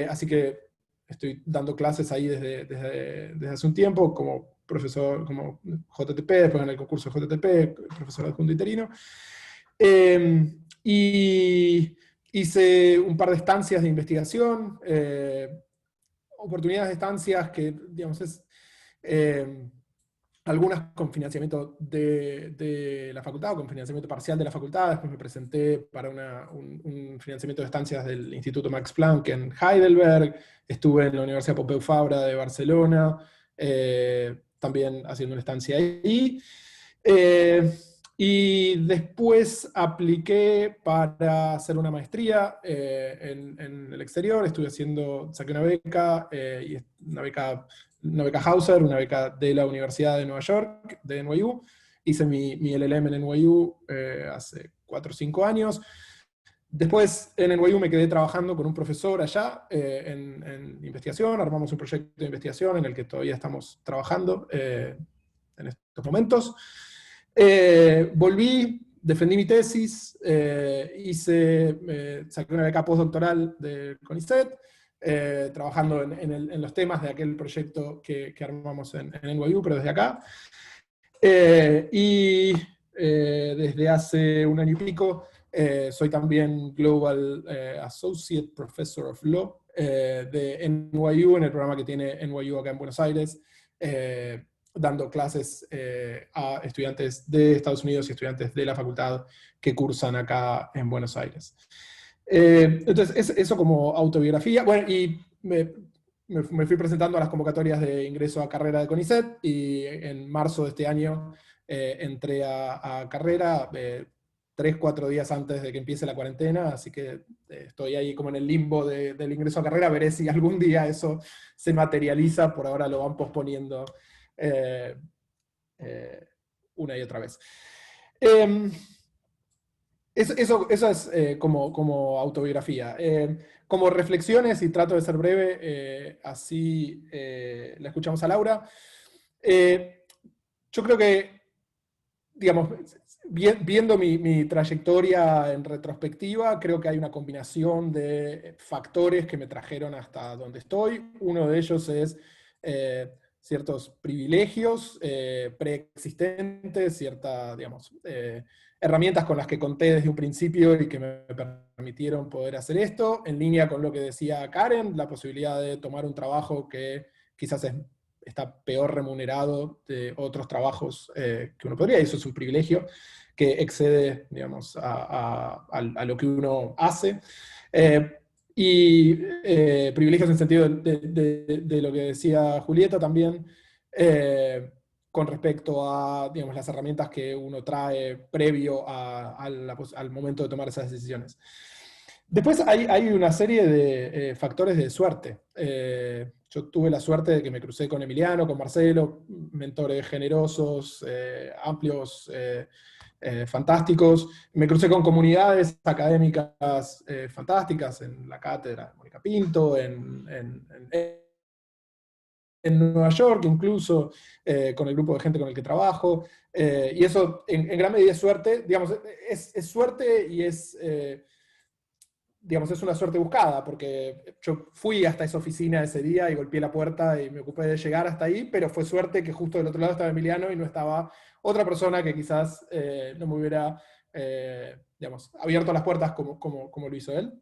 así que estoy dando clases ahí desde hace un tiempo, como profesor, como JTP, después en el concurso de JTP, profesor adjunto interino. Y hice un par de estancias de investigación, oportunidades de estancias que, digamos, algunas con financiamiento de la facultad, o con financiamiento parcial de la facultad. Después me presenté para un financiamiento de estancias del Instituto Max Planck en Heidelberg. Estuve en la Universidad Pompeu Fabra de Barcelona, también haciendo una estancia ahí. Y después apliqué para hacer una maestría en el exterior. Saqué una beca, y una beca Hauser, una beca de la Universidad de Nueva York, de NYU. Hice mi LLM en NYU hace 4 o 5 años. Después en NYU me quedé trabajando con un profesor allá en investigación. Armamos un proyecto de investigación en el que todavía estamos trabajando en estos momentos. Volví, defendí mi tesis, saqué una beca postdoctoral de CONICET, trabajando en los temas de aquel proyecto que armamos en NYU, pero desde acá. Y desde hace un año y pico soy también Global Associate Professor of Law de NYU, en el programa que tiene NYU acá en Buenos Aires, dando clases a estudiantes de Estados Unidos y estudiantes de la facultad que cursan acá en Buenos Aires. Entonces, eso como autobiografía. Bueno, y me fui presentando a las convocatorias de ingreso a carrera de CONICET, y en marzo de este año entré a carrera, 3-4 días antes de que empiece la cuarentena, así que estoy ahí como en el limbo del ingreso a carrera. Veré si algún día eso se materializa. Por ahora lo van posponiendo una y otra vez. Eso es como autobiografía. Como reflexiones, y trato de ser breve, así la escuchamos a Laura. Yo creo que, digamos, viendo mi trayectoria en retrospectiva, creo que hay una combinación de factores que me trajeron hasta donde estoy. Uno de ellos es ciertos privilegios preexistentes, ciertas, digamos, herramientas con las que conté desde un principio y que me permitieron poder hacer esto, en línea con lo que decía Karen, la posibilidad de tomar un trabajo que quizás está peor remunerado de otros trabajos que uno podría, y eso es un privilegio que excede, digamos, a lo que uno hace. Y privilegios en sentido de lo que decía Julieta también, con respecto a, digamos, las herramientas que uno trae previo al momento de tomar esas decisiones. Después hay una serie de factores de suerte. Yo tuve la suerte de que me crucé con Emiliano, con Marcelo, mentores generosos, amplios, fantásticos. Me crucé con comunidades académicas fantásticas, en la cátedra de Mónica Pinto, en Nueva York, incluso con el grupo de gente con el que trabajo. Y eso en gran medida es suerte. Digamos, es suerte, y digamos, es una suerte buscada, porque yo fui hasta esa oficina ese día y golpeé la puerta y me ocupé de llegar hasta ahí, pero fue suerte que justo del otro lado estaba Emiliano y no estaba otra persona que quizás no me hubiera digamos, abierto las puertas como lo hizo él.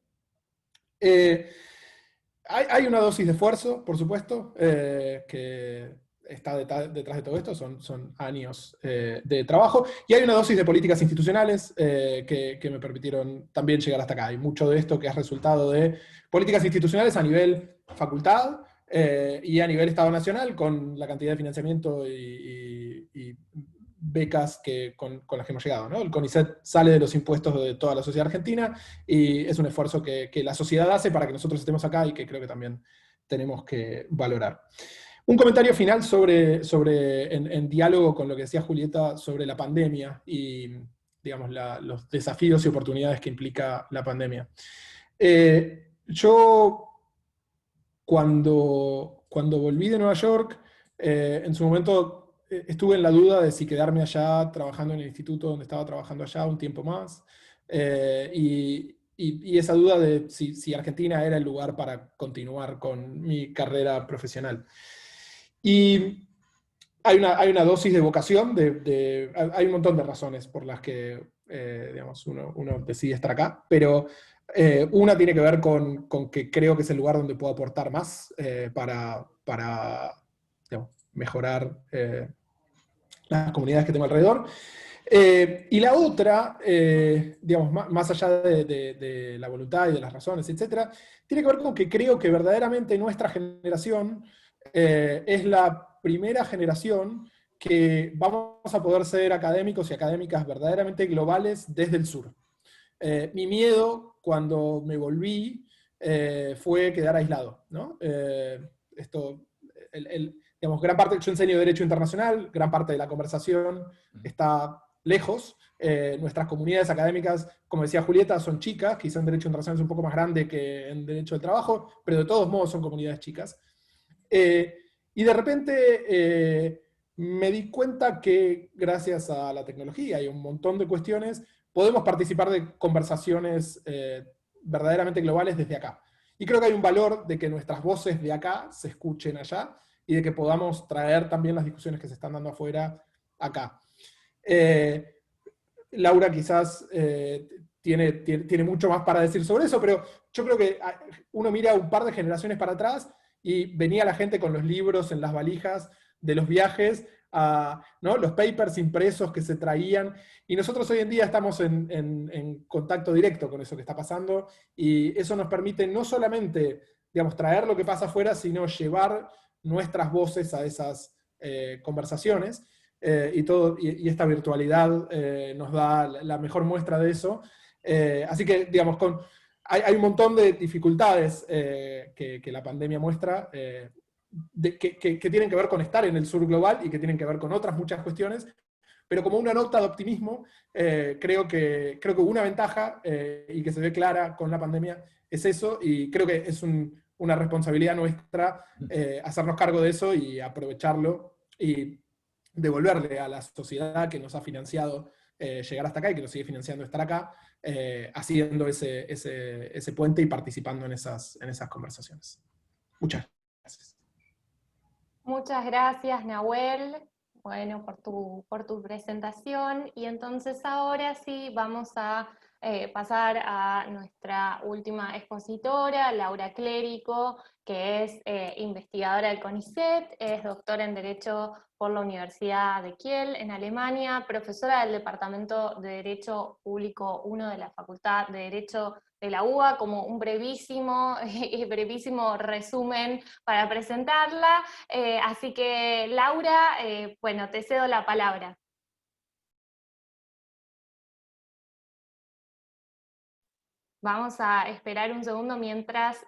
Hay una dosis de esfuerzo, por supuesto, que está detrás de todo esto, son años de trabajo, y hay una dosis de políticas institucionales que me permitieron también llegar hasta acá. Hay mucho de esto que es resultado de políticas institucionales a nivel facultad y a nivel Estado Nacional, con la cantidad de financiamiento y becas con las que hemos llegado, ¿no? El CONICET sale de los impuestos de toda la sociedad argentina, y es un esfuerzo que la sociedad hace para que nosotros estemos acá, y que creo que también tenemos que valorar. Un comentario final en diálogo con lo que decía Julieta sobre la pandemia y, digamos, los desafíos y oportunidades que implica la pandemia. Yo, cuando volví de Nueva York, en su momento estuve en la duda de si quedarme allá trabajando en el instituto donde estaba trabajando allá un tiempo más, y esa duda de si Argentina era el lugar para continuar con mi carrera profesional. Y hay una dosis de vocación, hay un montón de razones por las que digamos, uno decide estar acá, pero una tiene que ver con que creo que es el lugar donde puedo aportar más para digamos, mejorar las comunidades que tengo alrededor. Y la otra, digamos, más allá de la voluntad y de las razones, etc., tiene que ver con que creo que verdaderamente nuestra generación es la primera generación que vamos a poder ser académicos y académicas verdaderamente globales desde el sur. Mi miedo cuando me volví fue quedar aislado, ¿no? Digamos, gran parte, yo enseño Derecho Internacional, gran parte de la conversación está lejos. Nuestras comunidades académicas, como decía Julieta, son chicas, quizá en Derecho Internacional es un poco más grande que en Derecho del Trabajo, pero de todos modos son comunidades chicas. Y de repente me di cuenta que gracias a la tecnología y un montón de cuestiones, podemos participar de conversaciones verdaderamente globales desde acá. Y creo que hay un valor de que nuestras voces de acá se escuchen allá, y de que podamos traer también las discusiones que se están dando afuera acá. Laura quizás tiene mucho más para decir sobre eso, pero yo creo que uno mira un par de generaciones para atrás y venía la gente con los libros en las valijas de los viajes ¿no? Los papers impresos que se traían, y nosotros hoy en día estamos en contacto directo con eso que está pasando, y eso nos permite no solamente, digamos, traer lo que pasa afuera, sino llevar nuestras voces a esas conversaciones, y esta virtualidad nos da la mejor muestra de eso. Así que, digamos, hay un montón de dificultades que la pandemia muestra, que tienen que ver con estar en el sur global y que tienen que ver con otras muchas cuestiones, pero como una nota de optimismo, creo que una ventaja, y que se ve clara con la pandemia, es eso, y creo que es una responsabilidad nuestra hacernos cargo de eso y aprovecharlo, y devolverle a la sociedad que nos ha financiado llegar hasta acá y que nos sigue financiando estar acá, haciendo ese puente y participando en esas conversaciones. Muchas gracias. Muchas gracias, Nahuel, bueno, por tu presentación. Y entonces ahora sí vamos a pasar a nuestra última expositora, Laura Clérico, que es investigadora del CONICET, es doctora en Derecho por la Universidad de Kiel, en Alemania, profesora del Departamento de Derecho Público 1 de la Facultad de Derecho de la UBA, como un brevísimo resumen para presentarla. Así que, Laura, bueno, te cedo la palabra. Vamos a esperar un segundo mientras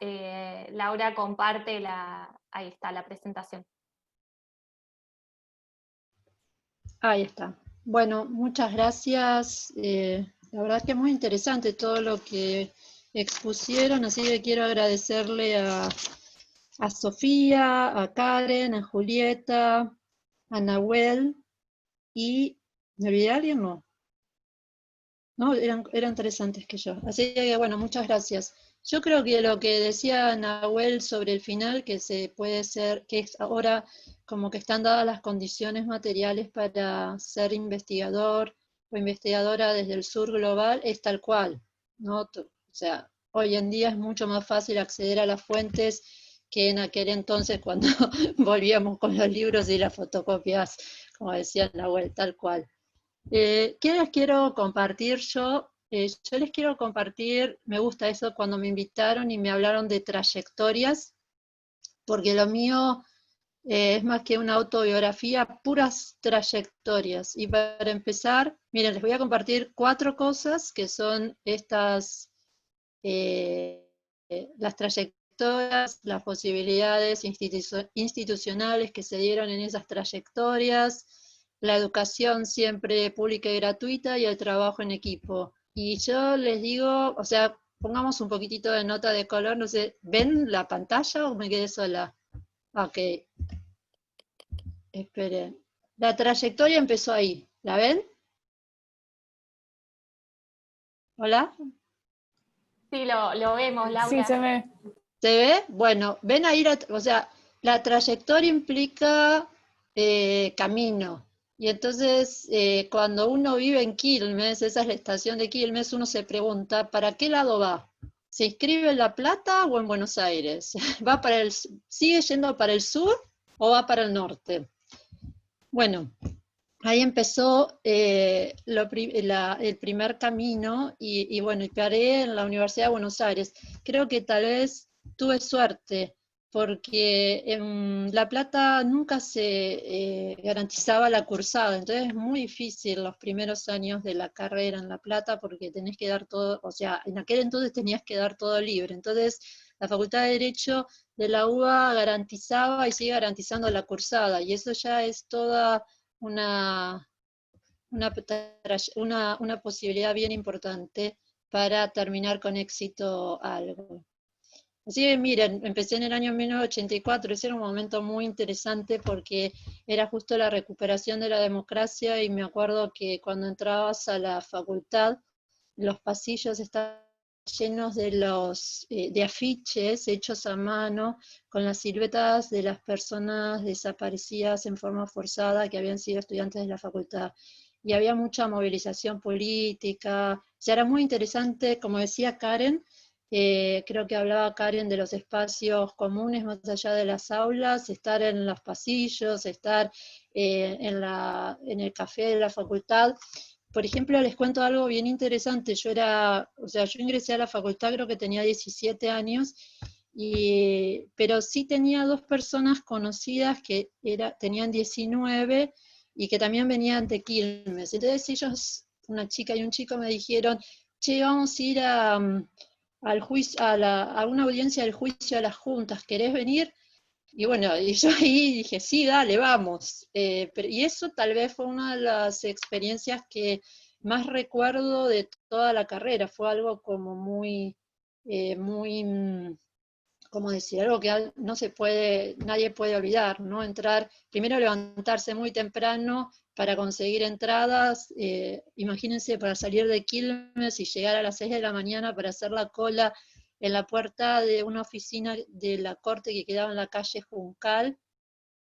Laura comparte ahí está, la presentación. Ahí está. Bueno, muchas gracias. La verdad que es muy interesante todo lo que expusieron, así que quiero agradecerle a Sofía, a Karen, a Julieta, a Nahuel, y ¿me olvidé de alguien? No, eran tres antes que yo. Así que bueno, muchas gracias. Yo creo que lo que decía Nahuel sobre el final, que se puede ser, que es ahora como que están dadas las condiciones materiales para ser investigador o investigadora desde el sur global, es tal cual, ¿no? O sea, hoy en día es mucho más fácil acceder a las fuentes que en aquel entonces cuando volvíamos con los libros y las fotocopias, como decía Nahuel, tal cual. ¿Qué les quiero compartir yo? Yo les quiero compartir, me gusta eso cuando me invitaron y me hablaron de trayectorias, porque lo mío es más que una autobiografía, puras trayectorias. Y para empezar, miren, les voy a compartir 4 cosas que son estas, las trayectorias, las posibilidades institucionales que se dieron en esas trayectorias, la educación siempre pública y gratuita y el trabajo en equipo. Y yo les digo, o sea, pongamos un poquitito de nota de color, no sé, ¿ven la pantalla o me quedé sola? Ok. Esperen. La trayectoria empezó ahí, ¿la ven? ¿Hola? Sí, lo vemos, Laura. Sí, se ve. ¿Se ve? Bueno, ven ahí, o sea, la trayectoria implica camino. Y entonces, cuando uno vive en Quilmes, esa es la estación de Quilmes, uno se pregunta, ¿para qué lado va? ¿Se inscribe en La Plata o en Buenos Aires? ¿Sigue yendo para el sur o va para el norte? Bueno, ahí empezó el primer camino y bueno, y paré en la Universidad de Buenos Aires. Creo que tal vez tuve suerte, porque en La Plata nunca se garantizaba la cursada, entonces es muy difícil los primeros años de la carrera en La Plata porque tenés que dar todo, o sea, en aquel entonces tenías que dar todo libre. Entonces la Facultad de Derecho de la UBA garantizaba y sigue garantizando la cursada, y eso ya es toda una posibilidad bien importante para terminar con éxito algo. Así que miren, empecé en el año 1984, ese era un momento muy interesante porque era justo la recuperación de la democracia, y me acuerdo que cuando entrabas a la facultad, los pasillos estaban llenos de afiches hechos a mano con las siluetas de las personas desaparecidas en forma forzada que habían sido estudiantes de la facultad. Y había mucha movilización política, o sea, era muy interesante, como decía Karen, Creo que hablaba Karen de los espacios comunes más allá de las aulas, estar en los pasillos, estar en el café de la facultad. Por ejemplo, les cuento algo bien interesante. Yo ingresé a la facultad, creo que tenía 17 años, pero sí tenía 2 personas conocidas que tenían 19 y que también venían de Quilmes. Entonces ellos, una chica y un chico, me dijeron, che, vamos a ir al juicio, a una audiencia del juicio de las juntas, ¿querés venir? Y bueno, y yo ahí dije, sí, dale, vamos. Y eso tal vez fue una de las experiencias que más recuerdo de toda la carrera. Fue algo como muy, ¿cómo decir? Algo que no se puede, nadie puede olvidar, ¿no? Entrar, primero levantarse muy temprano para conseguir entradas, imagínense, para salir de Quilmes y llegar a las 6 de la mañana para hacer la cola en la puerta de una oficina de la corte que quedaba en la calle Juncal,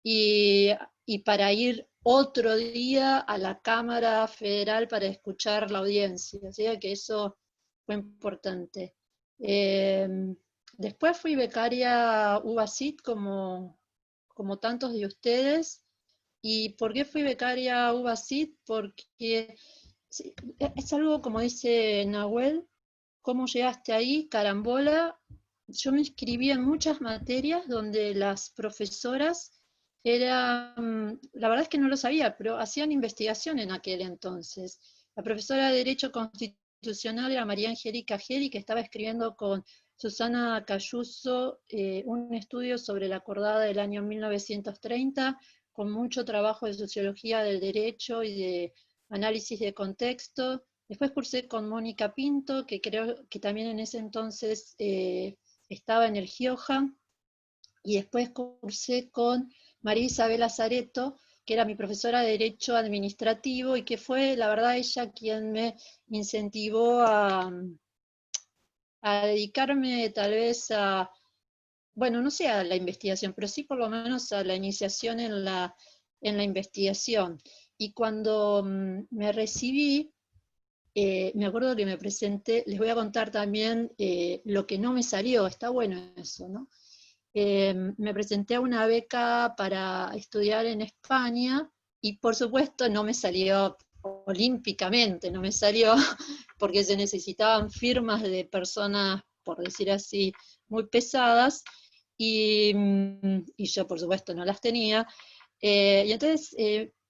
y para ir otro día a la Cámara Federal para escuchar la audiencia, o sea que eso fue importante. Después fui becaria UBASIT como tantos de ustedes. ¿Y por qué fui becaria UBASIT? Porque es algo, como dice Nahuel, ¿cómo llegaste ahí? Carambola. Yo me inscribí en muchas materias donde las profesoras eran, la verdad es que no lo sabía, pero hacían investigación en aquel entonces. La profesora de Derecho Constitucional era María Angélica Geli, que estaba escribiendo con Susana Cayuso un estudio sobre la acordada del año 1930, con mucho trabajo de sociología del derecho y de análisis de contexto. Después cursé con Mónica Pinto, que creo que también en ese entonces estaba en el Gioja, y después cursé con María Isabel Azareto, que era mi profesora de Derecho Administrativo, y que fue, la verdad, ella quien me incentivó a dedicarme tal vez a, bueno, no sé a la investigación, pero sí por lo menos a la iniciación en la investigación. Y cuando me recibí, me acuerdo que me presenté, les voy a contar también lo que no me salió, está bueno eso, ¿no? Me presenté a una beca para estudiar en España y por supuesto no me salió olímpicamente, no me salió porque se necesitaban firmas de personas, por decir así, muy pesadas, y yo por supuesto no las tenía. Y entonces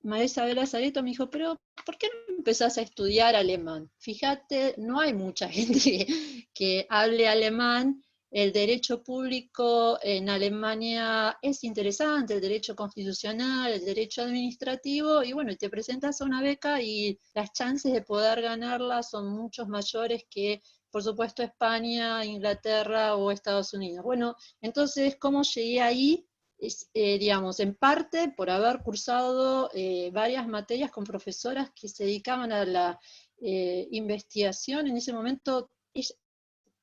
María Isabel Azareto me dijo, pero ¿por qué no empezás a estudiar alemán? Fíjate, no hay mucha gente que hable alemán. El derecho público en Alemania es interesante, el derecho constitucional, el derecho administrativo, y bueno, te presentas a una beca y las chances de poder ganarla son muchos mayores que, por supuesto, España, Inglaterra o Estados Unidos. Bueno, entonces, ¿cómo llegué ahí? Digamos, en parte por haber cursado varias materias con profesoras que se dedicaban a la investigación. En ese momento,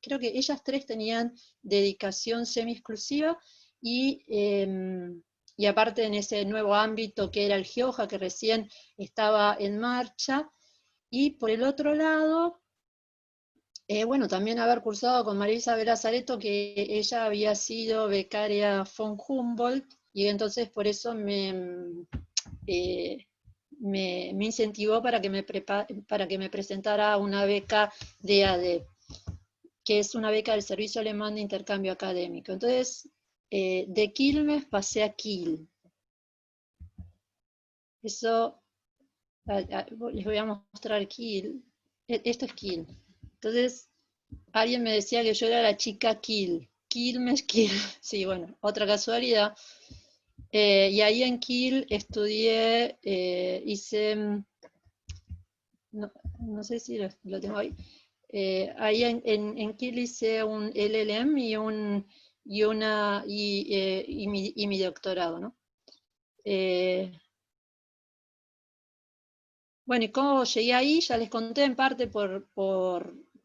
creo que ellas 3 tenían dedicación semi-exclusiva, y aparte en ese nuevo ámbito que era el Gioja, que recién estaba en marcha. Y por el otro lado, bueno, también haber cursado con María Isabel Azareto, que ella había sido becaria von Humboldt, y entonces por eso me incentivó para que me presentara a una beca de ADEP, que es una beca del Servicio Alemán de Intercambio Académico. Entonces, de Quilmes pasé a Kiel. Eso, les voy a mostrar Kiel. Esto es Kiel. Entonces, alguien me decía que yo era la chica Kiel. Quilmes, Kiel. Sí, bueno, otra casualidad. Y ahí en Kiel estudié, hice, no sé si lo tengo ahí. Ahí en Kiel hice un LLM y mi doctorado, ¿no? Bueno, y cómo llegué ahí, ya les conté en parte por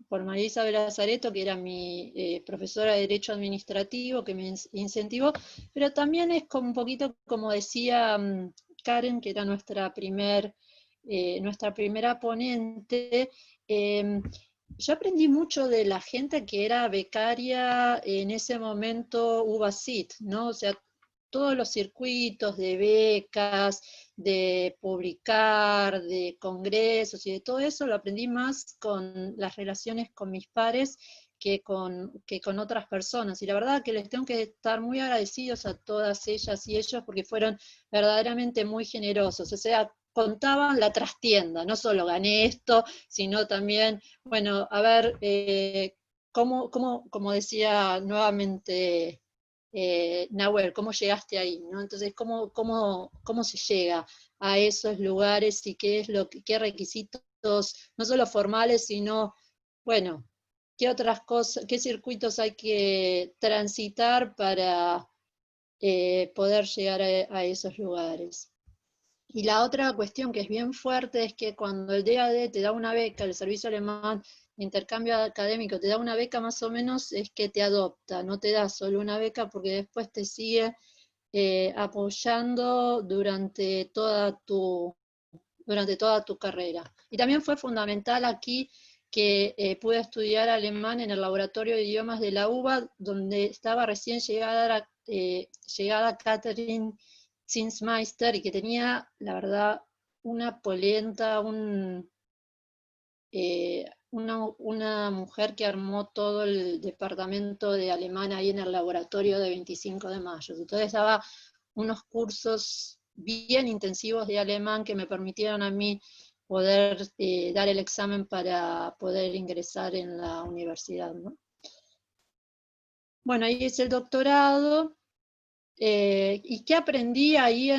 María Isabel Azareto, que era mi profesora de Derecho Administrativo, que me incentivó, pero también es como un poquito como decía Karen, que era nuestra primera ponente, yo aprendí mucho de la gente que era becaria en ese momento UBASIT, ¿no? O sea, todos los circuitos de becas, de publicar, de congresos y de todo eso lo aprendí más con las relaciones con mis pares que con otras personas. Y la verdad que les tengo que estar muy agradecidos a todas ellas y ellos porque fueron verdaderamente muy generosos. O sea, contaban la trastienda, no solo gané esto, sino también, bueno, a ver, como decía nuevamente Nahuel, ¿cómo llegaste ahí? ¿No? Entonces, ¿cómo se llega a esos lugares y qué es qué requisitos, no solo formales, sino, bueno, qué otras cosas, qué circuitos hay que transitar para poder llegar a esos lugares? Y la otra cuestión que es bien fuerte es que cuando el DAD te da una beca, el Servicio Alemán de Intercambio Académico te da una beca más o menos, es que te adopta, no te da solo una beca porque después te sigue apoyando durante toda tu carrera. Y también fue fundamental aquí que pude estudiar alemán en el Laboratorio de Idiomas de la UBA, donde estaba recién llegada Catherine Zinsmeister, y que tenía, la verdad, una polenta, una mujer que armó todo el departamento de alemán ahí en el laboratorio de 25 de mayo. Entonces daba unos cursos bien intensivos de alemán que me permitieron a mí poder dar el examen para poder ingresar en la universidad, ¿no? Bueno, ahí hice el doctorado. ¿Y qué aprendí ahí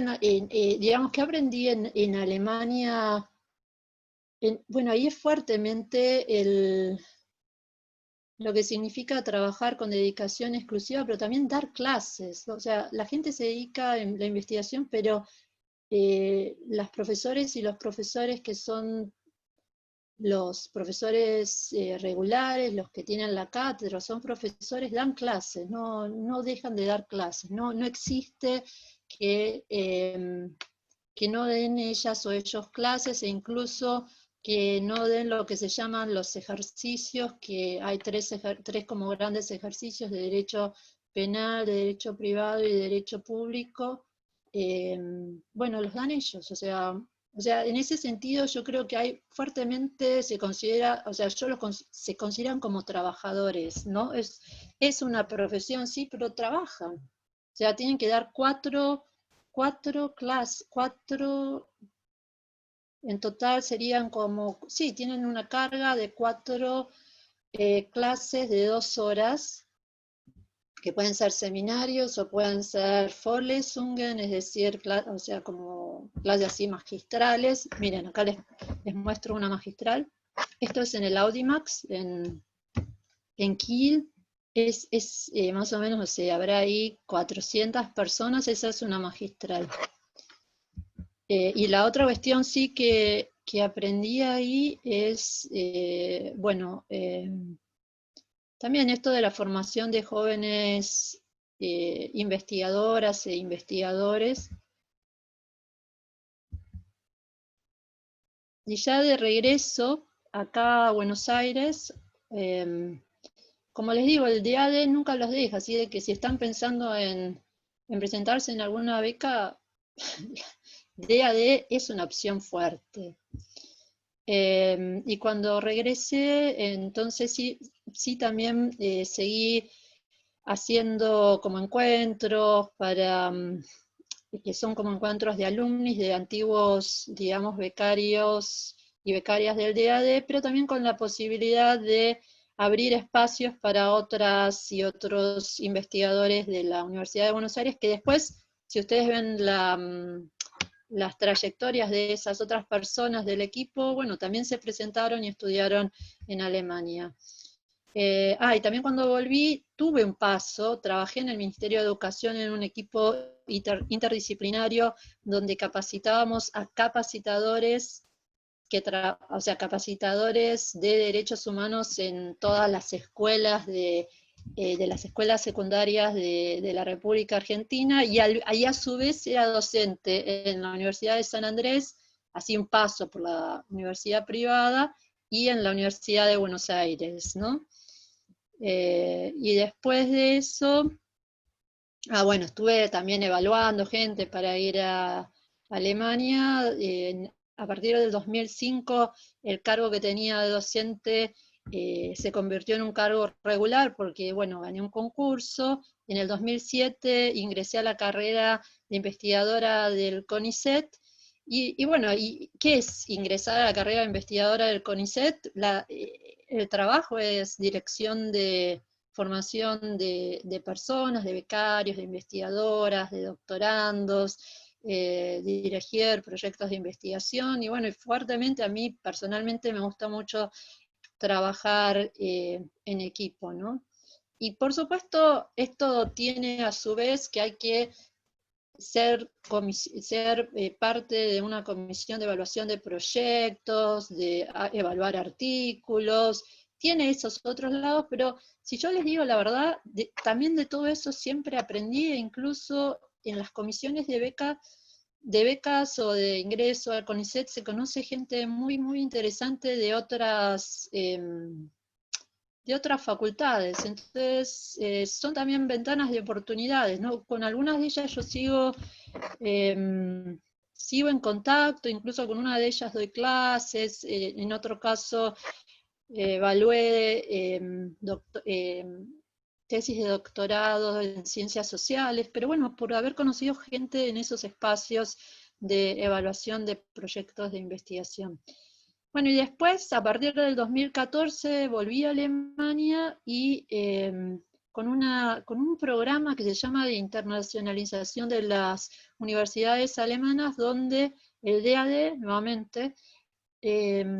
digamos, qué aprendí en Alemania? Bueno, ahí es fuertemente lo que significa trabajar con dedicación exclusiva, pero también dar clases. O sea, la gente se dedica en la investigación, pero las profesores y los profesores que son los profesores regulares, los que tienen la cátedra, son profesores, dan clases, no dejan de dar clases, no existe que no den ellas o ellos clases, e incluso que no den lo que se llaman los ejercicios, que hay tres como grandes ejercicios de derecho penal, de derecho privado y de derecho público. Bueno, los dan ellos, o sea, en ese sentido yo creo que hay fuertemente, se considera, o sea, se consideran como trabajadores, ¿no? Es una profesión, sí, pero trabajan. O sea, tienen que dar cuatro clases, en total serían como, sí, tienen una carga de 4 clases de 2 horas, que pueden ser seminarios o pueden ser Vorlesungen, es decir, o sea, como clases así magistrales. Miren, acá les muestro una magistral. Esto es en el Audimax, en Kiel. Es más o menos, o sea, habrá ahí 400 personas, esa es una magistral. Y la otra cuestión sí que aprendí ahí es, bueno, también esto de la formación de jóvenes investigadoras e investigadores. Y ya de regreso acá a Buenos Aires, como les digo, el DAD nunca los deja, así de que si están pensando en presentarse en alguna beca, DAD es una opción fuerte. Y cuando regresé, entonces sí también seguí haciendo como encuentros que son como encuentros de alumnis, de antiguos, digamos, becarios y becarias del DAD, pero también con la posibilidad de abrir espacios para otras y otros investigadores de la Universidad de Buenos Aires, que después, si ustedes ven las trayectorias de esas otras personas del equipo, bueno, también se presentaron y estudiaron en Alemania. Y también cuando volví tuve un paso, trabajé en el Ministerio de Educación en un equipo interdisciplinario donde capacitábamos a capacitadores, o sea, capacitadores de derechos humanos en todas las escuelas de las escuelas secundarias de la República Argentina, y ahí a su vez era docente en la Universidad de San Andrés, hacía un paso por la universidad privada, y en la Universidad de Buenos Aires, ¿no? Y después de eso, bueno, estuve también evaluando gente para ir a Alemania. A partir del 2005, el cargo que tenía de docente se convirtió en un cargo regular porque, bueno, gané un concurso. En el 2007 ingresé a la carrera de investigadora del CONICET. Y bueno, ¿qué es ingresar a la carrera de investigadora del CONICET? El trabajo es dirección de formación de personas, de becarios, de investigadoras, de doctorandos, dirigir proyectos de investigación, y bueno, y fuertemente a mí personalmente me gusta mucho trabajar en equipo, ¿no? Y por supuesto, esto tiene a su vez que hay que ser parte de una comisión de evaluación de proyectos, de evaluar artículos, tiene esos otros lados, pero si yo les digo la verdad, también de todo eso siempre aprendí, e incluso en las comisiones de becas o de ingreso al CONICET se conoce gente muy, muy interesante de otras facultades, entonces son también ventanas de oportunidades, ¿no? Con algunas de ellas yo sigo en contacto, incluso con una de ellas doy clases, en otro caso evalué tesis de doctorado en ciencias sociales, pero bueno, por haber conocido gente en esos espacios de evaluación de proyectos de investigación. Bueno, y después, a partir del 2014, volví a Alemania y con un programa que se llama de internacionalización de las universidades alemanas, donde el DAD, nuevamente,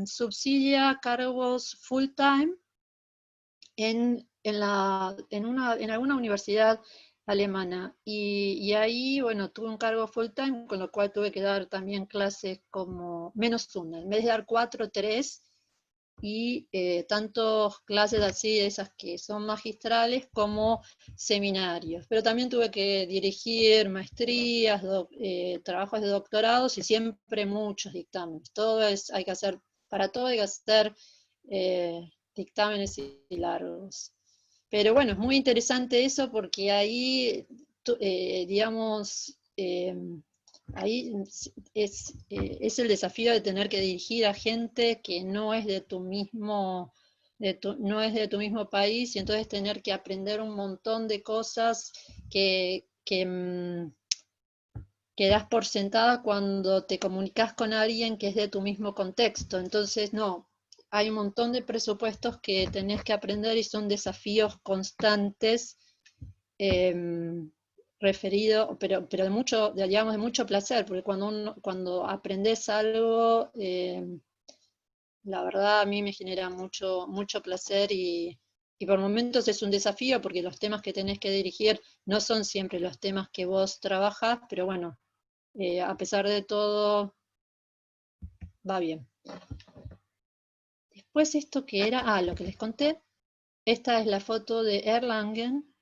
subsidia cargos full time en alguna universidad alemana. Y ahí, bueno, tuve un cargo full time, con lo cual tuve que dar también clases como menos una, en vez de dar 4, 3, y tanto clases así, de esas que son magistrales, como seminarios. Pero también tuve que dirigir maestrías, trabajos de doctorados y siempre muchos dictámenes. Para todo hay que hacer dictámenes y largos. Pero bueno, es muy interesante eso porque ahí, digamos, ahí es el desafío de tener que dirigir a gente que no es de tu mismo, no es de tu mismo país, y entonces tener que aprender un montón de cosas que das por sentada cuando te comunicas con alguien que es de tu mismo contexto. Entonces, no, hay un montón de presupuestos que tenés que aprender y son desafíos constantes, pero de mucho, digamos, de mucho placer, porque cuando aprendes algo, la verdad a mí me genera mucho, mucho placer, y por momentos es un desafío porque los temas que tenés que dirigir no son siempre los temas que vos trabajás, pero bueno, a pesar de todo, va bien. Después esto que era, lo que les conté, esta es la foto de Erlangen,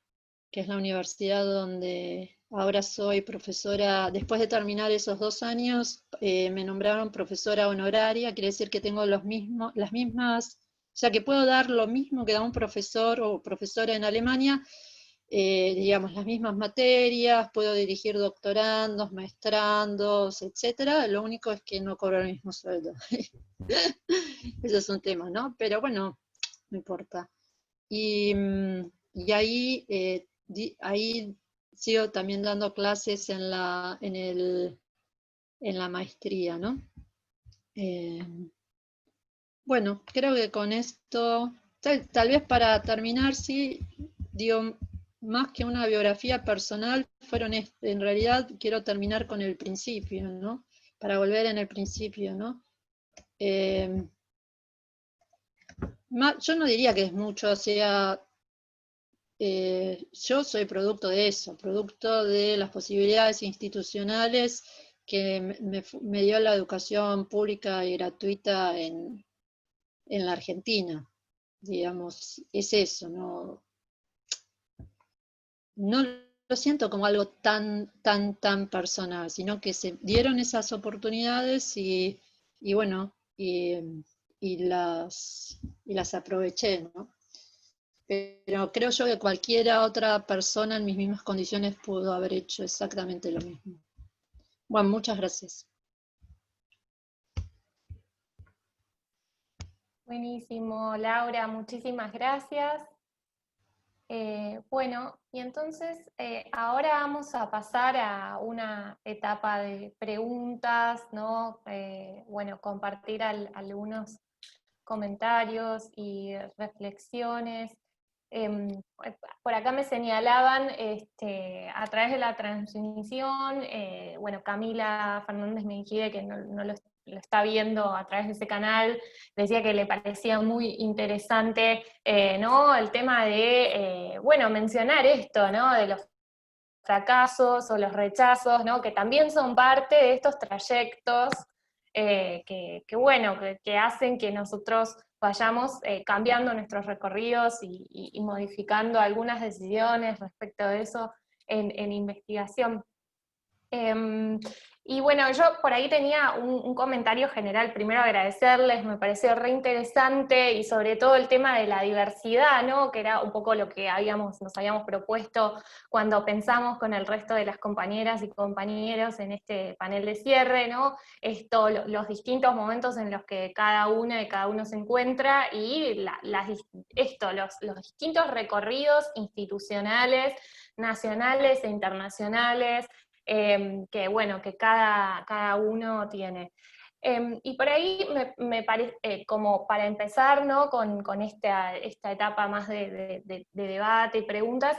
que es la universidad donde ahora soy profesora. Después de terminar esos 2 años, me nombraron profesora honoraria, quiere decir que tengo las mismas, o sea que puedo dar lo mismo que da un profesor o profesora en Alemania, digamos, las mismas materias, puedo dirigir doctorandos, maestrandos, etc. Lo único es que no cobro el mismo sueldo. Eso es un tema, ¿no? Pero bueno, no importa. Y ahí sigo también dando clases en la maestría, ¿no? Bueno, creo que con esto, tal vez para terminar, sí, digo, más que una biografía personal, en realidad quiero terminar con el principio, ¿no? Para volver en el principio, ¿no? Yo no diría que es mucho, o sea, yo soy producto de eso, producto de las posibilidades institucionales que me dio la educación pública y gratuita en la Argentina. Digamos, es eso, no lo siento como algo tan personal, sino que se dieron esas oportunidades y bueno, las aproveché, ¿no? Pero creo yo que cualquiera otra persona en mis mismas condiciones pudo haber hecho exactamente lo mismo. Bueno, muchas gracias. Buenísimo, Laura, muchísimas gracias. Bueno, y entonces ahora vamos a pasar a una etapa de preguntas, ¿no? Bueno, compartir algunos comentarios y reflexiones. Por acá me señalaban a través de la transmisión, bueno, Camila Fernández Mengide, que no lo está viendo a través de ese canal, decía que le parecía muy interesante, ¿no? El tema de, bueno, mencionar esto, ¿no? De los fracasos o los rechazos, ¿no? Que también son parte de estos trayectos bueno, que hacen que nosotros vayamos cambiando nuestros recorridos y modificando algunas decisiones respecto de eso en investigación. Y bueno, yo por ahí tenía un comentario general, primero agradecerles, me pareció re interesante, y sobre todo el tema de la diversidad, ¿no? Que era un poco lo que nos habíamos propuesto cuando pensamos con el resto de las compañeras y compañeros en este panel de cierre, ¿no? Los distintos momentos en los que cada una y cada uno se encuentra, y los distintos recorridos institucionales, nacionales e internacionales, que bueno, que cada uno tiene. Y por ahí me parece, como para empezar, ¿no? con esta etapa más de debate y preguntas,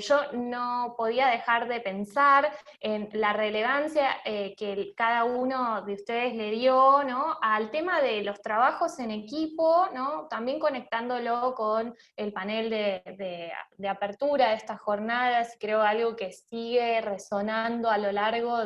yo no podía dejar de pensar en la relevancia que cada uno de ustedes le dio, ¿no? Al tema de los trabajos en equipo, ¿no? También conectándolo con el panel de apertura de estas jornadas, creo algo que sigue resonando a lo largo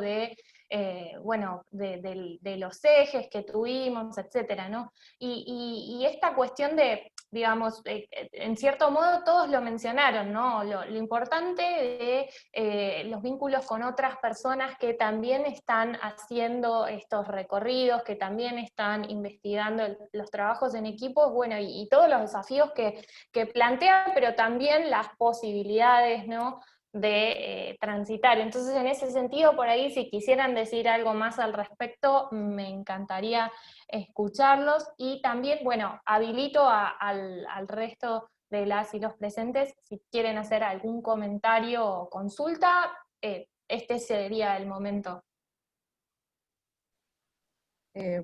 bueno, de los ejes que tuvimos, etcétera, ¿no? Y esta cuestión de, digamos, en cierto modo todos lo mencionaron, ¿no? Lo importante de los vínculos con otras personas que también están haciendo estos recorridos, que también están investigando los trabajos en equipos, bueno, y todos los desafíos que plantean, pero también las posibilidades, ¿no? De transitar. Entonces, en ese sentido, por ahí, si quisieran decir algo más al respecto, me encantaría escucharlos, y también, bueno, habilito al resto de las y los presentes, si quieren hacer algún comentario o consulta, este sería el momento.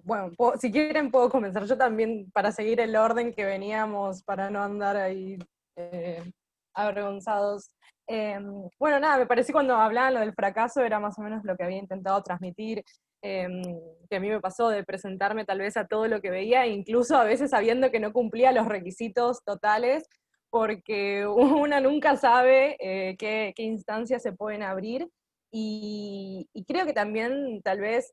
Bueno, si quieren puedo comenzar yo también, para seguir el orden que veníamos, para no andar ahí avergonzados. Bueno, nada, me pareció cuando hablaban lo del fracaso, era más o menos lo que había intentado transmitir, que a mí me pasó de presentarme tal vez a todo lo que veía, incluso a veces sabiendo que no cumplía los requisitos totales, porque una nunca sabe qué instancias se pueden abrir, y creo que también tal vez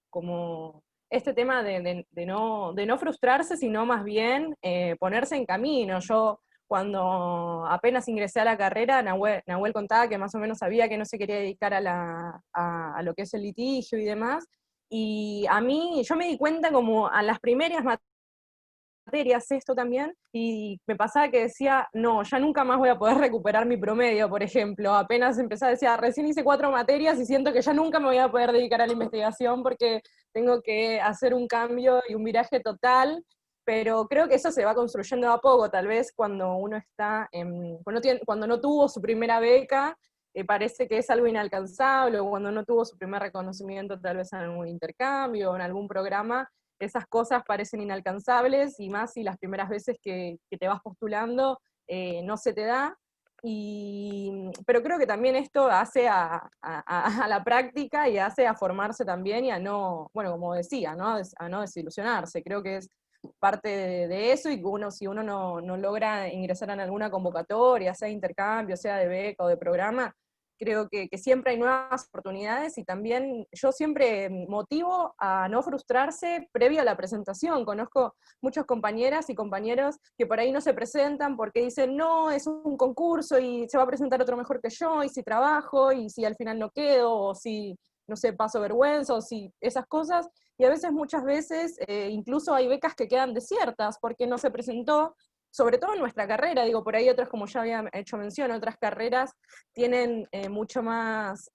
como este tema de no frustrarse, sino más bien ponerse en camino. Yo, cuando apenas ingresé a la carrera, Nahuel contaba que más o menos sabía que no se quería dedicar a lo que es el litigio y demás, y a mí, yo me di cuenta como a las primeras materias esto también, y me pasaba que decía, no, ya nunca más voy a poder recuperar mi promedio, por ejemplo. Apenas empecé a decir, recién hice 4 materias y siento que ya nunca me voy a poder dedicar a la investigación porque tengo que hacer un cambio y un viraje total, pero creo que eso se va construyendo a poco, tal vez cuando uno está, cuando no tuvo su primera beca, parece que es algo inalcanzable, o cuando no tuvo su primer reconocimiento tal vez en algún intercambio o en algún programa, esas cosas parecen inalcanzables, y más si las primeras veces que te vas postulando no se te da. Pero creo que también esto hace a la práctica, y hace a formarse también, y a no, bueno, como decía, ¿no? A no desilusionarse. Creo que es parte de eso, y que si uno no logra ingresar en alguna convocatoria, sea de intercambio, sea de beca o de programa, creo que siempre hay nuevas oportunidades, y también yo siempre motivo a no frustrarse previo a la presentación. Conozco muchas compañeras y compañeros que por ahí no se presentan porque dicen, no, es un concurso y se va a presentar otro mejor que yo, y si trabajo, y si al final no quedo, o si no sé, paso vergüenza o si esas cosas, y a veces, muchas veces, incluso hay becas que quedan desiertas porque no se presentó, sobre todo en nuestra carrera, digo, por ahí otras, como ya había hecho mención, otras carreras tienen mucho más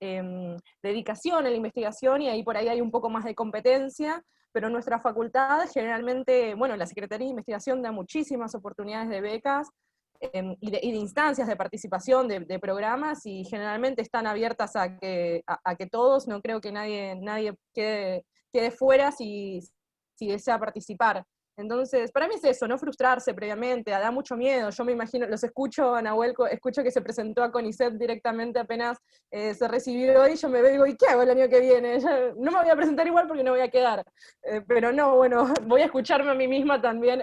dedicación a la investigación y ahí por ahí hay un poco más de competencia, pero en nuestra facultad generalmente, bueno, la Secretaría de Investigación da muchísimas oportunidades de becas, y de instancias de participación de programas, y generalmente están abiertas a que todos, no creo que nadie quede fuera si desea participar. Entonces, para mí es eso, no frustrarse previamente, da mucho miedo. Yo me imagino, los escucho a Nahuel, escucho que se presentó a CONICET directamente apenas se recibió, y yo me veo y digo, ¿y qué hago el año que viene? No me voy a presentar igual porque no voy a quedar. Pero no, bueno, voy a escucharme a mí misma también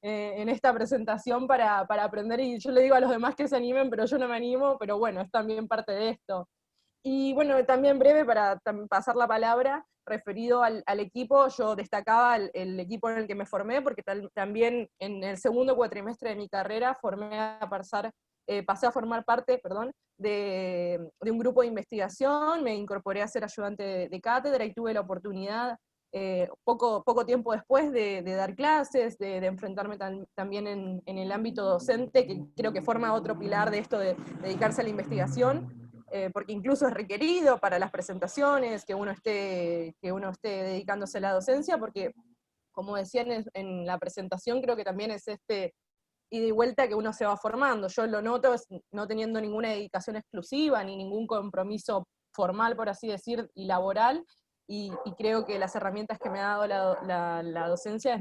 en esta presentación para aprender, y yo le digo a los demás que se animen, pero yo no me animo, pero bueno, es también parte de esto. Y bueno, también breve para pasar la palabra, referido al equipo, yo destacaba el equipo en el que me formé, porque también en el segundo cuatrimestre de mi carrera pasé a formar parte, de un grupo de investigación, me incorporé a ser ayudante de cátedra y tuve la oportunidad, poco tiempo después, de dar clases, de enfrentarme también en el ámbito docente, que creo que forma otro pilar de esto de dedicarse a la investigación. Porque incluso es requerido para las presentaciones que uno esté dedicándose a la docencia, porque, como decían en la presentación, creo que también es ida y vuelta que uno se va formando. Yo lo noto no teniendo ninguna dedicación exclusiva, ni ningún compromiso formal, por así decir, y laboral, y creo que las herramientas que me ha dado la docencia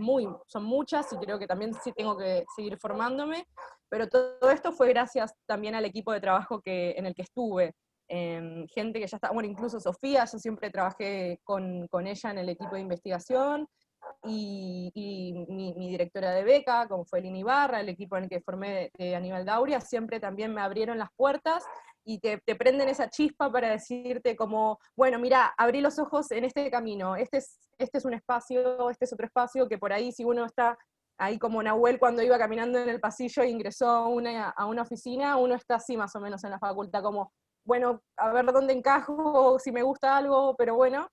son muchas, y creo que también sí tengo que seguir formándome, pero todo esto fue gracias también al equipo de trabajo en el que estuve. Gente que ya está, bueno, incluso Sofía, yo siempre trabajé con ella en el equipo de investigación, y mi directora de beca, como fue Lini Ibarra, el equipo en el que formé de Aníbal Dauria, siempre también me abrieron las puertas, y te prenden esa chispa para decirte como, bueno, mira, abrí los ojos en este camino, este es un espacio, este es otro espacio, que por ahí si uno está ahí como Nahuel cuando iba caminando en el pasillo e ingresó a una oficina, uno está así más o menos en la facultad, como, bueno, a ver dónde encajo, si me gusta algo, pero bueno,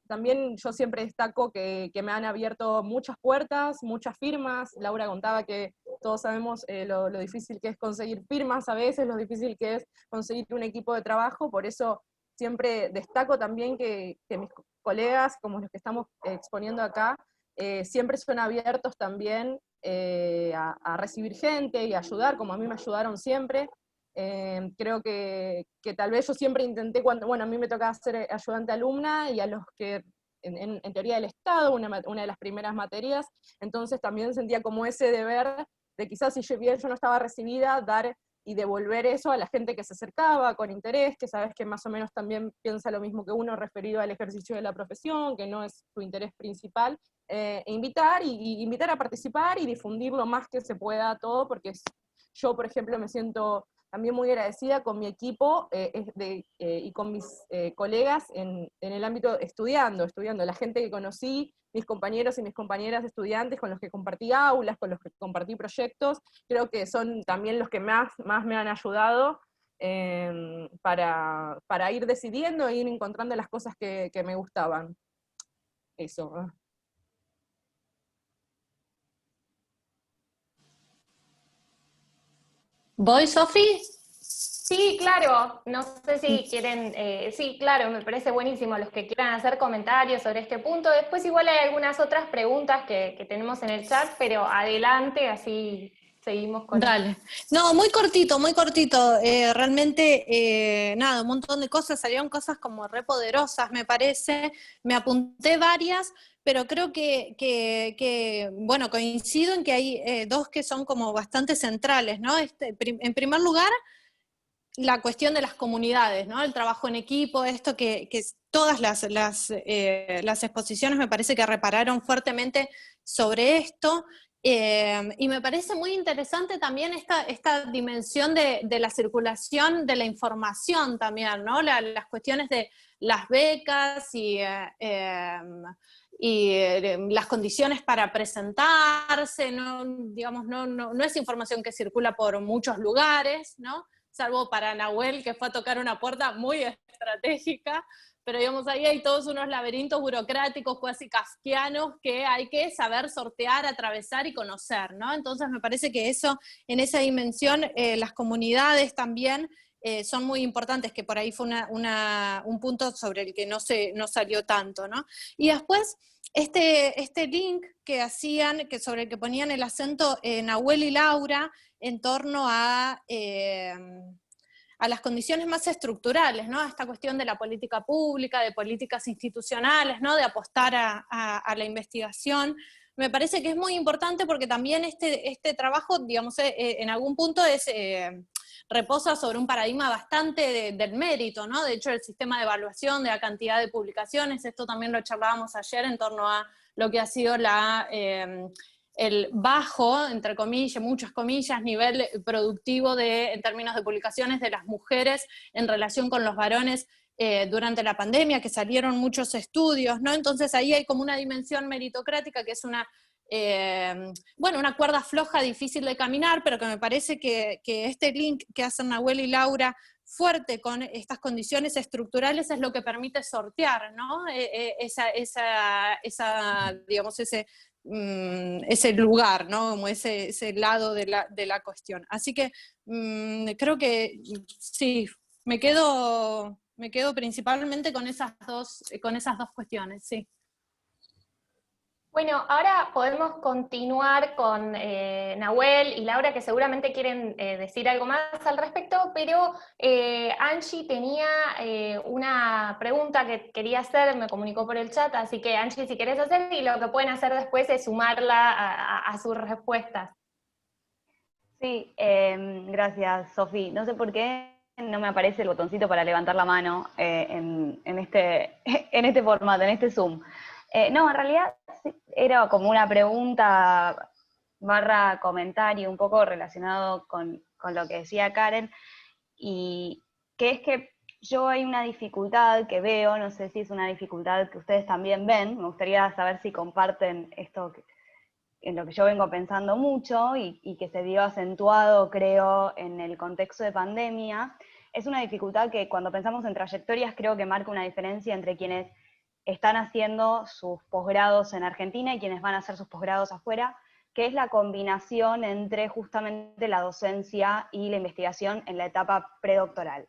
también yo siempre destaco que me han abierto muchas puertas, muchas firmas. Laura contaba que todos sabemos lo difícil que es conseguir firmas a veces, lo difícil que es conseguir un equipo de trabajo, por eso siempre destaco también que mis colegas, como los que estamos exponiendo acá, siempre son abiertos también a recibir gente y a ayudar, como a mí me ayudaron siempre. Creo que tal vez yo siempre intenté, bueno, a mí me tocaba ser ayudante alumna, y a los que, en teoría del Estado, una de las primeras materias, entonces también sentía como ese deber de quizás si bien yo no estaba recibida, dar y devolver eso a la gente que se acercaba con interés, que sabes que más o menos también piensa lo mismo que uno referido al ejercicio de la profesión, que no es su interés principal, invitar a participar y difundir lo más que se pueda todo, porque yo, por ejemplo, me siento también muy agradecida con mi equipo y con mis colegas en el ámbito estudiando, la gente que conocí, mis compañeros y mis compañeras estudiantes con los que compartí aulas, con los que compartí proyectos, creo que son también los que más me han ayudado para ir decidiendo e ir encontrando las cosas que me gustaban. Eso. ¿Voy, Sofi? Sí, claro, no sé si quieren, sí, claro, me parece buenísimo los que quieran hacer comentarios sobre este punto. Después igual hay algunas otras preguntas que tenemos en el chat, pero adelante, así seguimos con... Dale. No, muy cortito, muy cortito. Realmente, nada, un montón de cosas, salieron cosas como re poderosas, me parece. Me apunté varias, pero creo que bueno, coincido en que hay dos que son como bastante centrales, ¿no? En primer lugar, la cuestión de las comunidades, ¿no? El trabajo en equipo, esto que todas las exposiciones me parece que repararon fuertemente sobre esto, y me parece muy interesante también esta dimensión de la circulación de la información también, ¿no? Las cuestiones de las becas y las condiciones para presentarse, ¿no? Digamos, no es información que circula por muchos lugares, ¿no? salvo para Nahuel, que fue a tocar una puerta muy estratégica, pero digamos, ahí hay todos unos laberintos burocráticos, casi kafkianos, que hay que saber sortear, atravesar y conocer, ¿no? Entonces me parece que eso, en esa dimensión, las comunidades también son muy importantes, que por ahí fue un punto sobre el que no salió tanto, ¿no? Y después, este link que hacían, sobre el que ponían el acento Nahuel y Laura, en torno a las condiciones más estructurales, ¿no? A esta cuestión de la política pública, de políticas institucionales, ¿no? De apostar a la investigación. Me parece que es muy importante porque también este trabajo, digamos, en algún punto reposa sobre un paradigma bastante del mérito, ¿no? De hecho, el sistema de evaluación de la cantidad de publicaciones, esto también lo charlábamos ayer en torno a lo que ha sido el bajo, entre comillas, muchas comillas, nivel productivo en términos de publicaciones de las mujeres en relación con los varones durante la pandemia, que salieron muchos estudios, ¿no? Entonces ahí hay como una dimensión meritocrática que es una cuerda floja, difícil de caminar, pero que me parece que este link que hacen Nahuel y Laura fuerte con estas condiciones estructurales es lo que permite sortear, ¿no? Digamos, ese lugar, ¿no? Como ese lado de la cuestión. Así que creo que sí, me quedo principalmente con esas dos cuestiones, sí. Bueno, ahora podemos continuar con Nahuel y Laura, que seguramente quieren decir algo más al respecto, pero Angie tenía una pregunta que quería hacer, me comunicó por el chat, así que Angie, si querés hacer, y lo que pueden hacer después es sumarla a sus respuestas. Sí, gracias, Sofi. No sé por qué no me aparece el botoncito para levantar la mano en este formato, en este Zoom. No, en realidad era como una pregunta / comentario un poco relacionado con lo que decía Karen, y que es que yo hay una dificultad que veo, no sé si es una dificultad que ustedes también ven, me gustaría saber si comparten esto en lo que yo vengo pensando mucho y que se vio acentuado, creo, en el contexto de pandemia. Es una dificultad que cuando pensamos en trayectorias creo que marca una diferencia entre quienes están haciendo sus posgrados en Argentina y quienes van a hacer sus posgrados afuera, que es la combinación entre justamente la docencia y la investigación en la etapa predoctoral.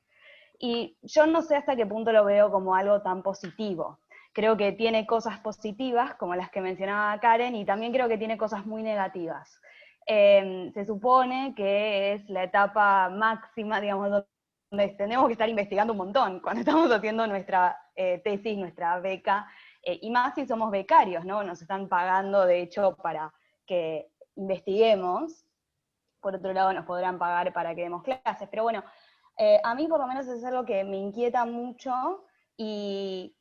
Y yo no sé hasta qué punto lo veo como algo tan positivo. Creo que tiene cosas positivas, como las que mencionaba Karen, y también creo que tiene cosas muy negativas. Se supone que es la etapa máxima, digamos, donde tenemos que estar investigando un montón, cuando estamos haciendo nuestra tesis, nuestra beca, y más si somos becarios, ¿no? Nos están pagando, de hecho, para que investiguemos. Por otro lado, nos podrán pagar para que demos clases, pero bueno, a mí por lo menos es algo que me inquieta mucho, y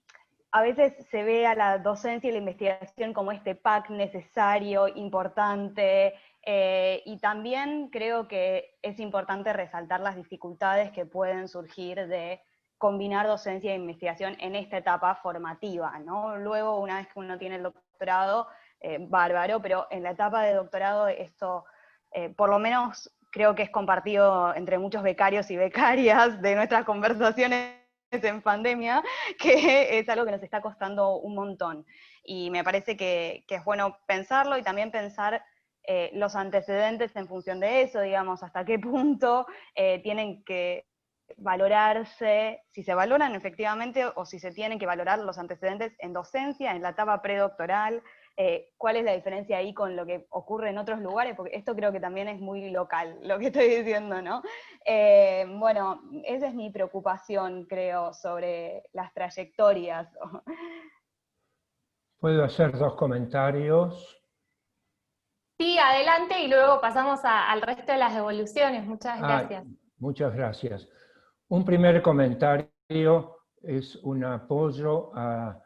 a veces se ve a la docencia y la investigación como este pack necesario, importante, y también creo que es importante resaltar las dificultades que pueden surgir de combinar docencia e investigación en esta etapa formativa, ¿no? Luego, una vez que uno tiene el doctorado, bárbaro, pero en la etapa de doctorado esto, por lo menos creo que es compartido entre muchos becarios y becarias de nuestras conversaciones en pandemia, que es algo que nos está costando un montón. Y me parece que es bueno pensarlo y también pensar los antecedentes en función de eso, digamos, hasta qué punto tienen que valorarse, si se valoran efectivamente o si se tienen que valorar los antecedentes en docencia, en la etapa predoctoral, cuál es la diferencia ahí con lo que ocurre en otros lugares, porque esto creo que también es muy local, lo que estoy diciendo, ¿no? Bueno, esa es mi preocupación, creo, sobre las trayectorias. ¿Puedo hacer 2 comentarios? Sí, adelante, y luego pasamos al resto de las devoluciones. Muchas gracias. Muchas gracias. Un primer comentario es un apoyo a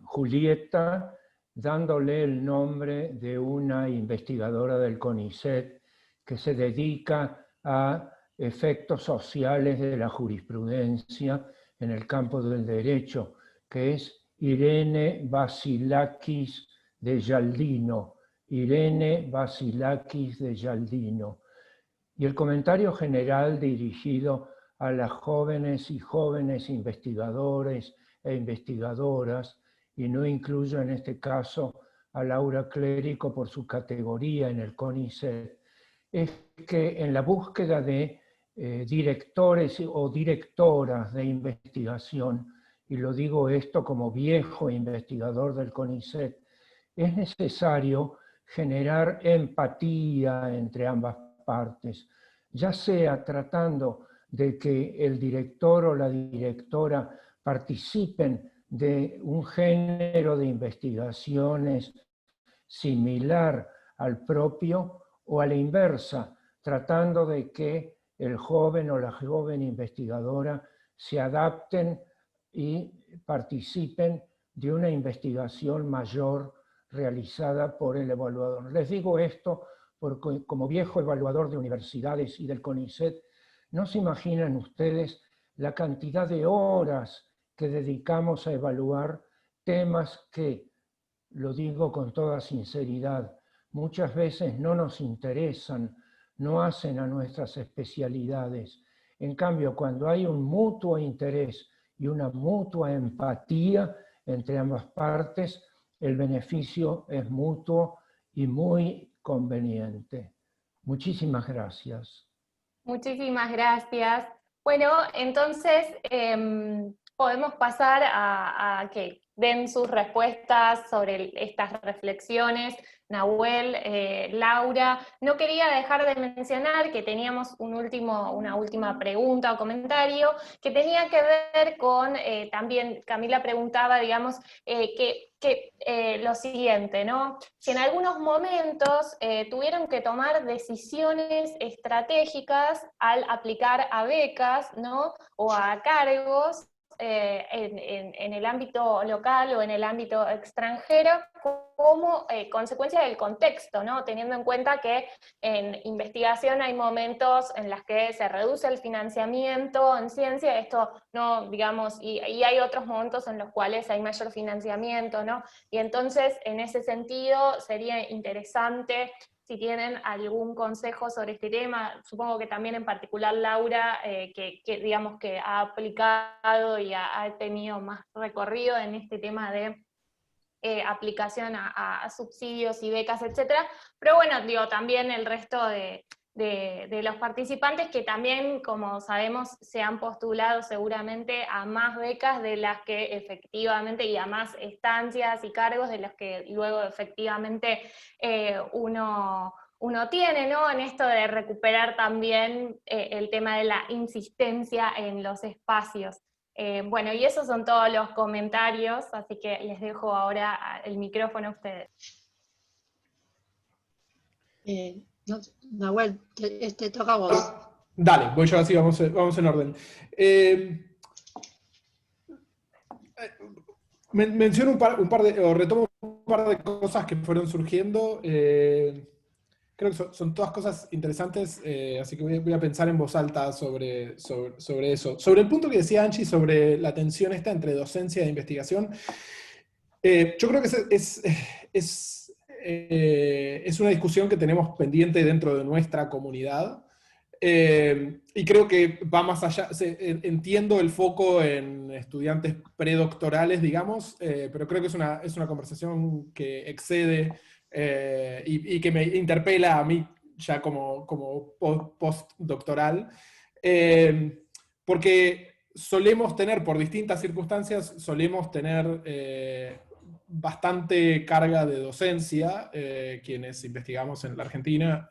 Julieta, dándole el nombre de una investigadora del CONICET que se dedica a efectos sociales de la jurisprudencia en el campo del derecho, que es Irene Vasilakis de Gialdino. Irene Vasilakis de Gialdino. Y el comentario general dirigido a las jóvenes y jóvenes investigadores e investigadoras, y no incluyo en este caso a Laura Clérico por su categoría en el CONICET, es que en la búsqueda de directores o directoras de investigación, y lo digo esto como viejo investigador del CONICET, es necesario generar empatía entre ambas partes, ya sea tratando de que el director o la directora participen de un género de investigaciones similar al propio, o a la inversa, tratando de que el joven o la joven investigadora se adapten y participen de una investigación mayor realizada por el evaluador. Les digo esto porque como viejo evaluador de universidades y del CONICET, no se imaginan ustedes la cantidad de horas que dedicamos a evaluar temas que, lo digo con toda sinceridad, muchas veces no nos interesan, no hacen a nuestras especialidades. En cambio, cuando hay un mutuo interés y una mutua empatía entre ambas partes, el beneficio es mutuo y muy conveniente. Muchísimas gracias. Muchísimas gracias. Bueno, entonces podemos pasar a que den sus respuestas sobre estas reflexiones. Nahuel, Laura, no quería dejar de mencionar que teníamos una última pregunta o comentario que tenía que ver con, también Camila preguntaba, digamos, lo siguiente, ¿no? Si en algunos momentos tuvieron que tomar decisiones estratégicas al aplicar a becas, ¿no? O a cargos, en el ámbito local o en el ámbito extranjero, como consecuencia del contexto, ¿no? Teniendo en cuenta que en investigación hay momentos en los que se reduce el financiamiento en ciencia, esto no, digamos, y hay otros momentos en los cuales hay mayor financiamiento, ¿no? Y entonces, en ese sentido, sería interesante si tienen algún consejo sobre este tema. Supongo que también en particular Laura, que digamos que ha aplicado y ha tenido más recorrido en este tema de aplicación a subsidios y becas, etcétera. Pero bueno, digo, también el resto de los participantes que también, como sabemos, se han postulado seguramente a más becas de las que efectivamente, y a más estancias y cargos de los que luego efectivamente uno tiene, ¿no? En esto de recuperar también el tema de la insistencia en los espacios. Bueno, y esos son todos los comentarios, así que les dejo ahora el micrófono a ustedes. Nahuel, te toca a vos. Dale, voy yo así, vamos en orden. Menciono retomo un par de cosas que fueron surgiendo. Creo que son todas cosas interesantes, así que voy a pensar en voz alta sobre eso. Sobre el punto que decía Angie sobre la tensión esta entre docencia e investigación, yo creo que es una discusión que tenemos pendiente dentro de nuestra comunidad, y creo que va más allá. Entiendo el foco en estudiantes predoctorales, digamos, pero creo que es una conversación que excede y que me interpela a mí ya como postdoctoral, porque solemos tener, por distintas circunstancias, bastante carga de docencia, quienes investigamos en la Argentina,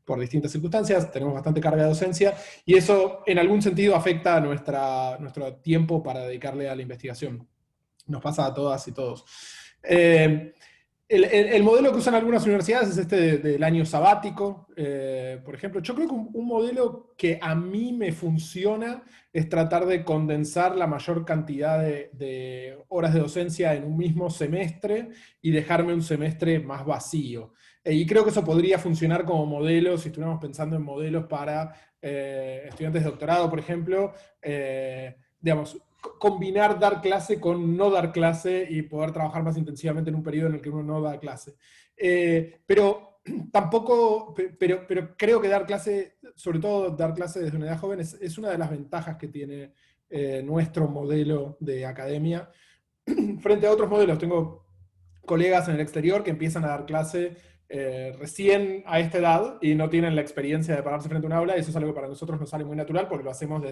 por distintas circunstancias, tenemos bastante carga de docencia, y eso en algún sentido afecta a nuestro tiempo para dedicarle a la investigación. Nos pasa a todas y todos. El modelo que usan algunas universidades es este del año sabático, por ejemplo. Yo creo que un modelo que a mí me funciona es tratar de condensar la mayor cantidad de horas de docencia en un mismo semestre y dejarme un semestre más vacío. Y creo que eso podría funcionar como modelo si estuviéramos pensando en modelos para estudiantes de doctorado, por ejemplo, digamos, combinar dar clase con no dar clase y poder trabajar más intensivamente en un periodo en el que uno no da clase. Pero tampoco, pero creo que dar clase, sobre todo dar clase desde una edad joven, es una de las ventajas que tiene nuestro modelo de academia frente a otros modelos. Tengo colegas en el exterior que empiezan a dar clase recién a esta edad y no tienen la experiencia de pararse frente a un aula, y eso es algo que para nosotros nos sale muy natural porque lo hacemos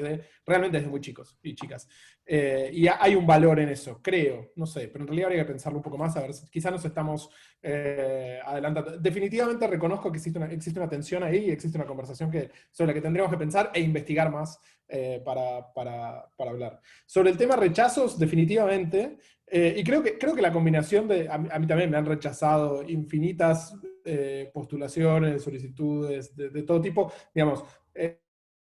realmente desde muy chicos y chicas. Y hay un valor en eso, creo, no sé, pero en realidad habría que pensarlo un poco más, a ver, quizás nos estamos adelantando. Definitivamente reconozco que existe una tensión ahí y existe una conversación sobre la que tendremos que pensar e investigar más para hablar. Sobre el tema rechazos, definitivamente, y creo que la combinación de, a mí también me han rechazado infinitas postulaciones, solicitudes de todo tipo, digamos,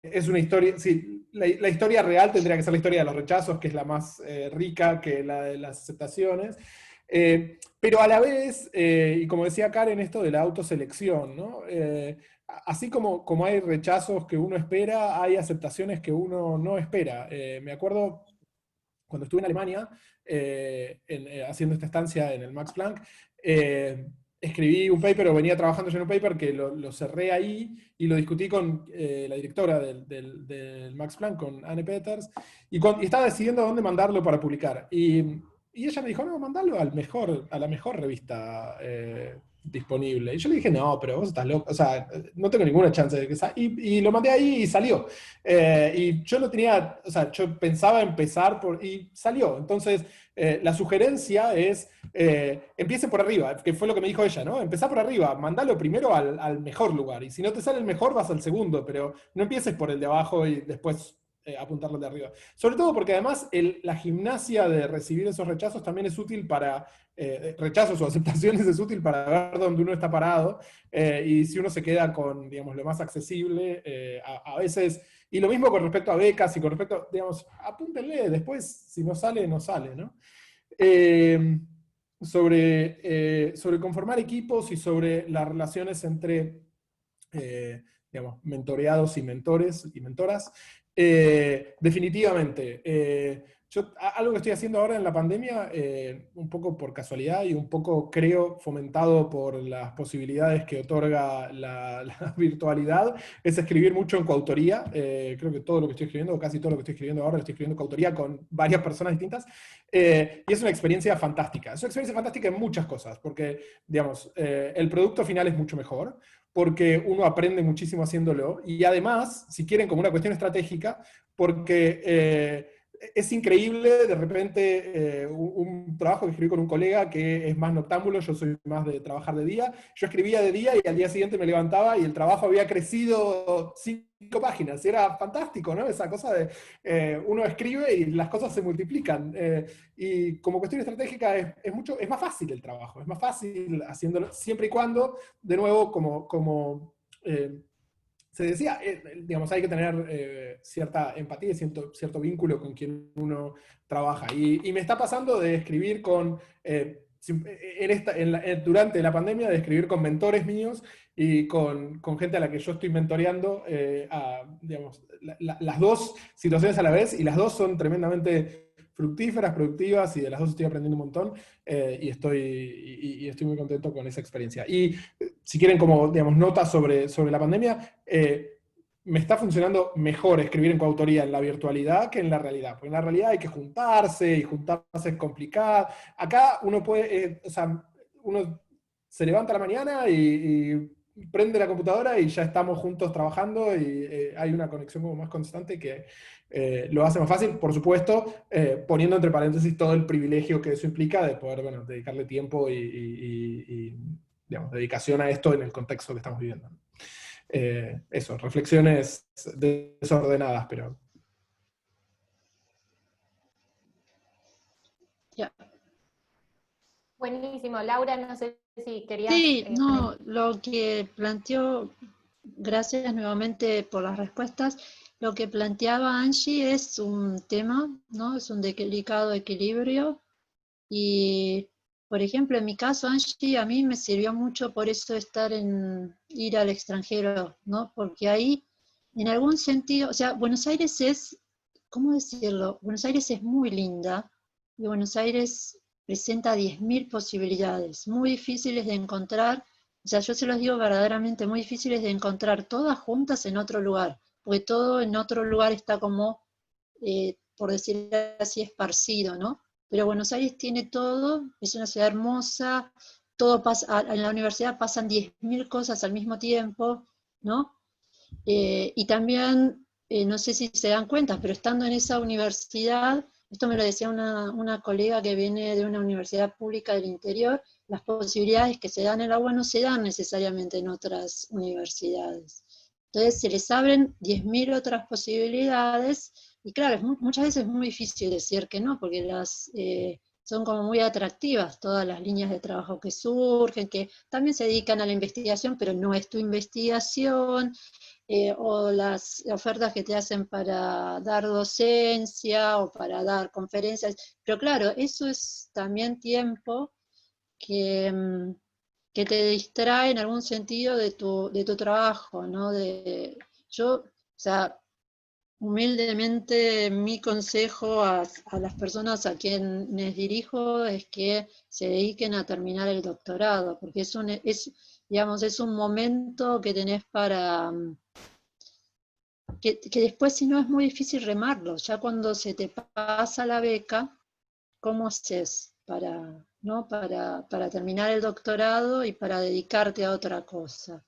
es una historia, sí, la historia real tendría que ser la historia de los rechazos, que es la más rica que la de las aceptaciones, pero a la vez, y como decía Karen, esto de la autoselección, ¿no? Así como hay rechazos que uno espera, hay aceptaciones que uno no espera. Me acuerdo cuando estuve en Alemania, haciendo esta estancia en el Max Planck, escribí un paper, o venía trabajando yo en un paper que lo cerré ahí y lo discutí con la directora del Max Planck, con Anne Peters, y estaba decidiendo a dónde mandarlo para publicar. Y ella me dijo, no, mandalo a la mejor revista disponible. Y yo le dije, no, pero vos estás loco, o sea, no tengo ninguna chance de que salga. Y lo mandé ahí y salió. Y yo no tenía, o sea, yo pensaba empezar y salió. Entonces, la sugerencia es, empiece por arriba, que fue lo que me dijo ella, ¿no? Empezá por arriba, mandalo primero al mejor lugar. Y si no te sale el mejor, vas al segundo, pero no empieces por el de abajo y después apuntarlo de arriba. Sobre todo porque además la gimnasia de recibir esos rechazos también es útil para, rechazos o aceptaciones es útil para ver dónde uno está parado, y si uno se queda con, digamos, lo más accesible, a veces, y lo mismo con respecto a becas y con respecto, digamos, apúntenle, después si no sale, no sale, ¿no? Sobre conformar equipos y sobre las relaciones entre, digamos, mentoreados y mentores y mentoras, definitivamente. Algo que estoy haciendo ahora en la pandemia, un poco por casualidad y un poco, creo, fomentado por las posibilidades que otorga la virtualidad, es escribir mucho en coautoría. Creo que todo lo que estoy escribiendo, o casi todo lo que estoy escribiendo ahora, lo estoy escribiendo en coautoría con varias personas distintas, y es una experiencia fantástica. Es una experiencia fantástica en muchas cosas, porque, digamos, el producto final es mucho mejor, porque uno aprende muchísimo haciéndolo, y además, si quieren, como una cuestión estratégica, porque es increíble de repente un trabajo que escribí con un colega que es más noctámbulo, yo soy más de trabajar de día. Yo escribía de día y al día siguiente me levantaba y el trabajo había crecido 5 páginas. Y era fantástico, ¿no? Esa cosa de uno escribe y las cosas se multiplican. Y como cuestión estratégica es más fácil el trabajo, es más fácil haciéndolo, siempre y cuando, de nuevo, como se decía, digamos, hay que tener cierta empatía y cierto vínculo con quien uno trabaja. Y me está pasando de escribir durante la pandemia, de escribir con mentores míos y con gente a la que yo estoy mentoreando, digamos, las dos situaciones a la vez, y las dos son tremendamente fructíferas, productivas, y de las dos estoy aprendiendo un montón, y estoy muy contento con esa experiencia. Y si quieren, como, digamos, notas sobre la pandemia, me está funcionando mejor escribir en coautoría en la virtualidad que en la realidad, porque en la realidad hay que juntarse, y juntarse es complicado. Acá uno puede, o sea, uno se levanta a la mañana y prende la computadora y ya estamos juntos trabajando, y hay una conexión como más constante que lo hace más fácil, por supuesto, poniendo entre paréntesis todo el privilegio que eso implica de poder, bueno, dedicarle tiempo y digamos, dedicación a esto en el contexto que estamos viviendo. Eso, reflexiones desordenadas, pero... Ya. Buenísimo. Laura, no sé si querías... Sí, no, lo que planteó, gracias nuevamente por las respuestas, lo que planteaba Angie es un tema, ¿no? Es un delicado equilibrio, y, por ejemplo, en mi caso, Angie, a mí me sirvió mucho por eso ir al extranjero, ¿no? Porque ahí, en algún sentido, o sea, Buenos Aires es, ¿cómo decirlo? Buenos Aires es muy linda, y Buenos Aires presenta 10.000 posibilidades, muy difíciles de encontrar O sea, yo se los digo verdaderamente muy difíciles de encontrar todas juntas en otro lugar, porque todo en otro lugar está como, por decir así, esparcido, ¿no? Pero Buenos Aires tiene todo, es una ciudad hermosa, todo pasa, en la universidad pasan 10.000 cosas al mismo tiempo, ¿no? Y también, no sé si se dan cuenta, pero estando en esa universidad, esto me lo decía una colega que viene de una universidad pública del interior, las posibilidades que se dan en la UBA no se dan necesariamente en otras universidades. Entonces se les abren 10.000 otras posibilidades, y claro, muchas veces es muy difícil decir que no, porque son como muy atractivas todas las líneas de trabajo que surgen, que también se dedican a la investigación, pero no es tu investigación, o las ofertas que te hacen para dar docencia o para dar conferencias. Pero claro, eso es también tiempo que, que te distrae en algún sentido de tu trabajo, ¿no? Yo, o sea, humildemente mi consejo a las personas a quienes dirijo es que se dediquen a terminar el doctorado, porque digamos, es un momento que tenés para, que después si no es muy difícil remarlo, ya cuando se te pasa la beca, ¿cómo haces ¿no? para terminar el doctorado y para dedicarte a otra cosa?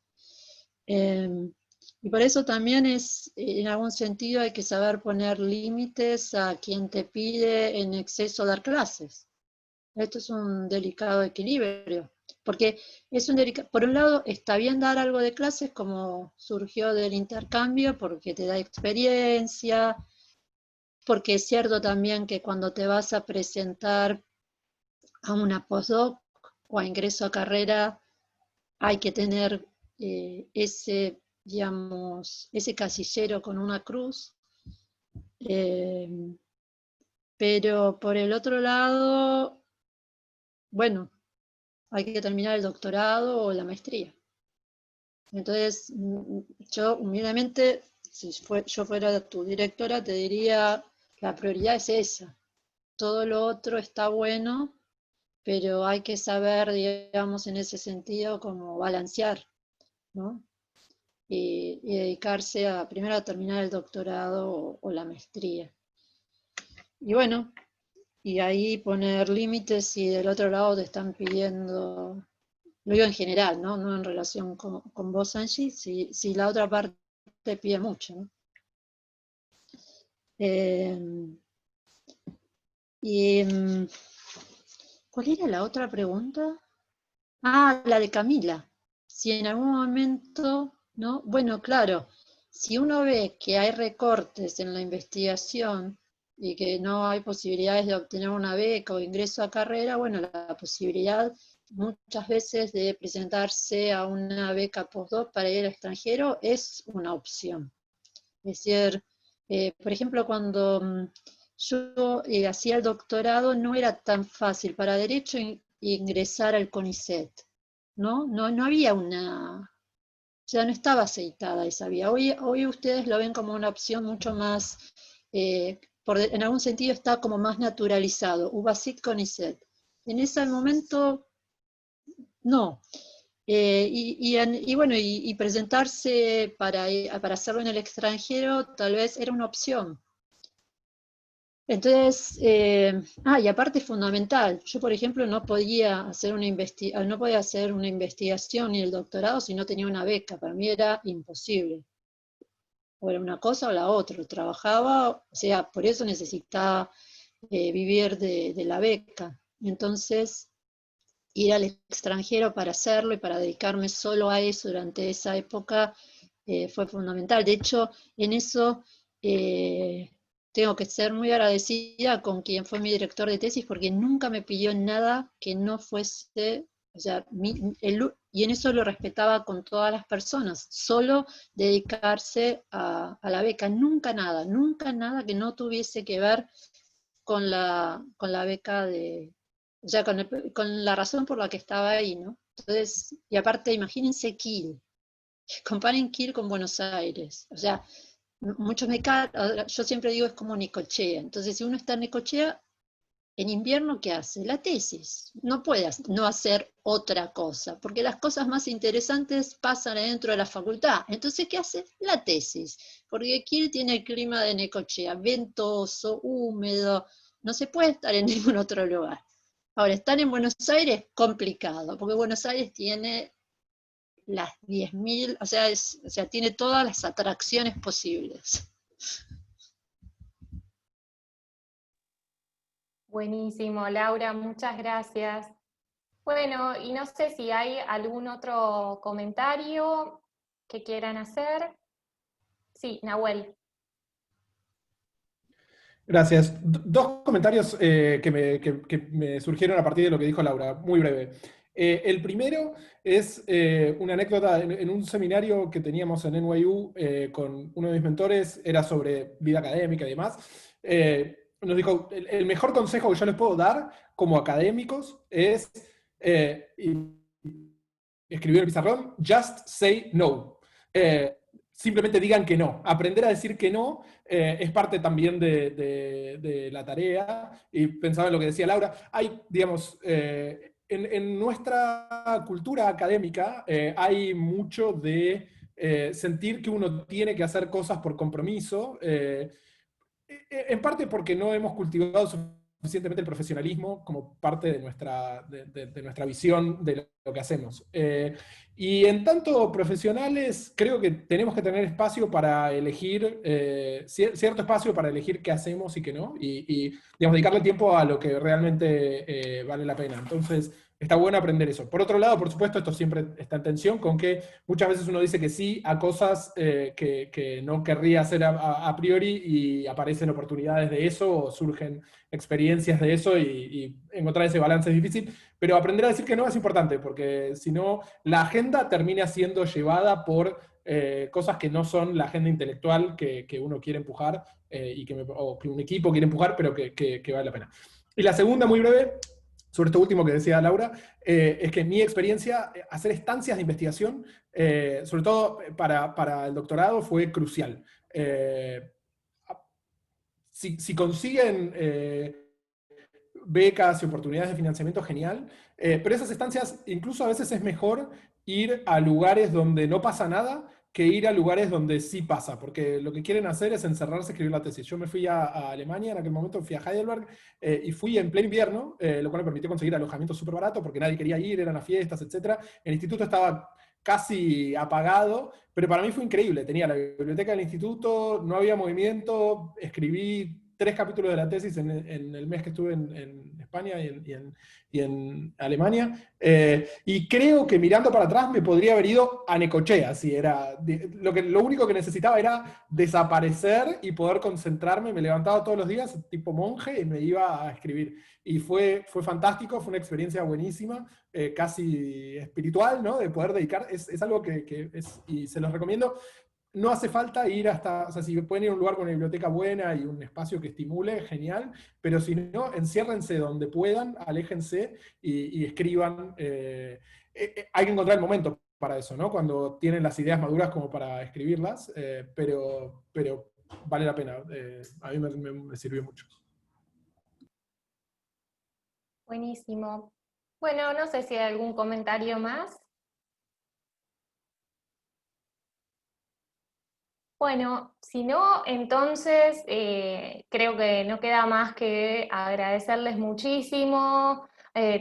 Y por eso también en algún sentido hay que saber poner límites a quien te pide en exceso dar clases. Esto es un delicado equilibrio, porque por un lado está bien dar algo de clases como surgió del intercambio, porque te da experiencia, porque es cierto también que cuando te vas a presentar a una postdoc o a ingreso a carrera, hay que tener digamos, ese casillero con una cruz. Pero por el otro lado, bueno, hay que terminar el doctorado o la maestría. Entonces, yo humildemente, si yo fuera tu directora, te diría, la prioridad es esa. Todo lo otro está bueno, pero hay que saber, digamos, en ese sentido, cómo balancear, ¿no? Y dedicarse primero a terminar el doctorado o la maestría. Y bueno, y ahí poner límites si del otro lado te están pidiendo, lo digo en general, ¿no? No en relación con vos, Angie, si la otra parte te pide mucho, ¿no? ¿Cuál era la otra pregunta? Ah, la de Camila. Si en algún momento, ¿no? Bueno, claro, si uno ve que hay recortes en la investigación y que no hay posibilidades de obtener una beca o ingreso a carrera, bueno, la posibilidad muchas veces de presentarse a una beca postdoc para ir al extranjero es una opción. Es decir, por ejemplo, cuando yo hacía el doctorado no era tan fácil para Derecho ingresar al CONICET, ¿no? No había o sea, no estaba aceitada esa vía. Hoy ustedes lo ven como una opción mucho más, en algún sentido está como más naturalizado, UBASIT CONICET. En ese momento, no. Y bueno, y presentarse para hacerlo en el extranjero tal vez era una opción. Entonces, y aparte es fundamental, yo por ejemplo no podía hacer una investigación ni el doctorado si no tenía una beca, para mí era imposible. O era una cosa o la otra, trabajaba, o sea, por eso necesitaba vivir de la beca. Entonces, ir al extranjero para hacerlo y para dedicarme solo a eso durante esa época fue fundamental. De hecho, en eso tengo que ser muy agradecida con quien fue mi director de tesis porque nunca me pidió nada que no fuese, o sea, y en eso lo respetaba con todas las personas, solo dedicarse a la beca, nunca nada que no tuviese que ver con la beca o sea, con la razón por la que estaba ahí, ¿no? Entonces, y aparte, imagínense Kiel, comparen Kiel con Buenos Aires, o sea, yo siempre digo es como Necochea, entonces si uno está en Necochea, en invierno, ¿qué hace? La tesis. No puede no hacer otra cosa, porque las cosas más interesantes pasan adentro de la facultad. Entonces, ¿qué hace? La tesis. Porque aquí tiene el clima de Necochea, ventoso, húmedo, no se puede estar en ningún otro lugar. Ahora, estar en Buenos Aires, complicado, porque Buenos Aires tiene las 10.000, o sea, tiene todas las atracciones posibles. Buenísimo, Laura, muchas gracias. Bueno, y no sé si hay algún otro comentario que quieran hacer. Sí, Nahuel. Gracias. Dos comentarios que me surgieron a partir de lo que dijo Laura, muy breve. El primero es una anécdota en un seminario que teníamos en NYU con uno de mis mentores, era sobre vida académica y demás. Nos dijo, el mejor consejo que yo les puedo dar como académicos es, escribió en el pizarrón, just say no. Simplemente digan que no. Aprender a decir que no es parte también de la tarea, y pensaba en lo que decía Laura. Hay, digamos, en nuestra cultura académica hay mucho de sentir que uno tiene que hacer cosas por compromiso, en parte porque no hemos cultivado suficientemente el profesionalismo como parte de nuestra visión de lo que hacemos. Y en tanto profesionales, creo que tenemos que tener espacio para elegir, cierto espacio para elegir qué hacemos y qué no, y digamos, dedicarle tiempo a lo que realmente vale la pena. Entonces, está bueno aprender eso. Por otro lado, por supuesto, esto siempre está en tensión con que muchas veces uno dice que sí a cosas que no querría hacer a priori, y aparecen oportunidades de eso o surgen experiencias de eso, y encontrar ese balance es difícil, pero aprender a decir que no es importante, porque si no, la agenda termina siendo llevada por cosas que no son la agenda intelectual que uno quiere empujar, o que un equipo quiere empujar, pero que vale la pena. Y la segunda, muy breve, sobre esto último que decía Laura, es que en mi experiencia, hacer estancias de investigación, sobre todo para el doctorado, fue crucial. Si consiguen becas y oportunidades de financiamiento, genial, pero esas estancias, incluso a veces es mejor ir a lugares donde no pasa nada que ir a lugares donde sí pasa, porque lo que quieren hacer es encerrarse a escribir la tesis. Yo me fui a Alemania, en aquel momento fui a Heidelberg, y fui en pleno invierno, lo cual me permitió conseguir alojamiento súper barato, porque nadie quería ir, eran las fiestas, etc. El instituto estaba casi apagado, pero para mí fue increíble. Tenía la biblioteca del instituto, no había movimiento, escribí 3 capítulos de la tesis en el mes que estuve en España y en Alemania, y creo que mirando para atrás me podría haber ido a Necochea, si era, lo único que necesitaba era desaparecer y poder concentrarme. Me levantaba todos los días tipo monje y me iba a escribir, y fue fantástico, fue una experiencia buenísima, casi espiritual, ¿no? De poder dedicar, es algo que es, y se los recomiendo. No hace falta ir hasta, o sea, si pueden ir a un lugar con una biblioteca buena y un espacio que estimule, genial, pero si no, enciérrense donde puedan, aléjense y escriban. Hay que encontrar el momento para eso, ¿no? Cuando tienen las ideas maduras como para escribirlas, pero vale la pena. A mí me sirvió mucho. Buenísimo. Bueno, no sé si hay algún comentario más. Bueno, si no, entonces creo que no queda más que agradecerles muchísimo,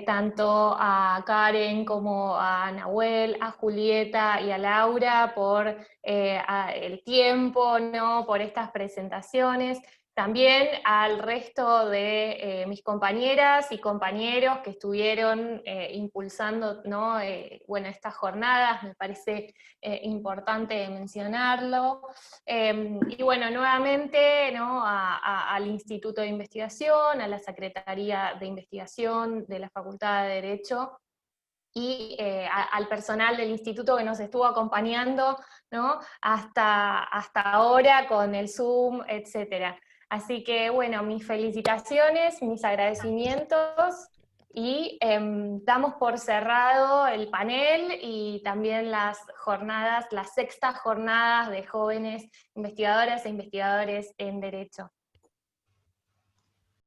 tanto a Karen como a Nahuel, a Julieta y a Laura por el tiempo, ¿no? Por estas presentaciones. También al resto de mis compañeras y compañeros que estuvieron impulsando, ¿no? Bueno, estas jornadas, me parece importante mencionarlo. Y bueno, nuevamente, ¿no? Al Instituto de Investigación, a la Secretaría de Investigación de la Facultad de Derecho, y al personal del instituto que nos estuvo acompañando, ¿no? hasta ahora con el Zoom, etc. Así que bueno, mis felicitaciones, mis agradecimientos, y damos por cerrado el panel y también las jornadas, las 6ª jornadas de jóvenes investigadoras e investigadores en Derecho.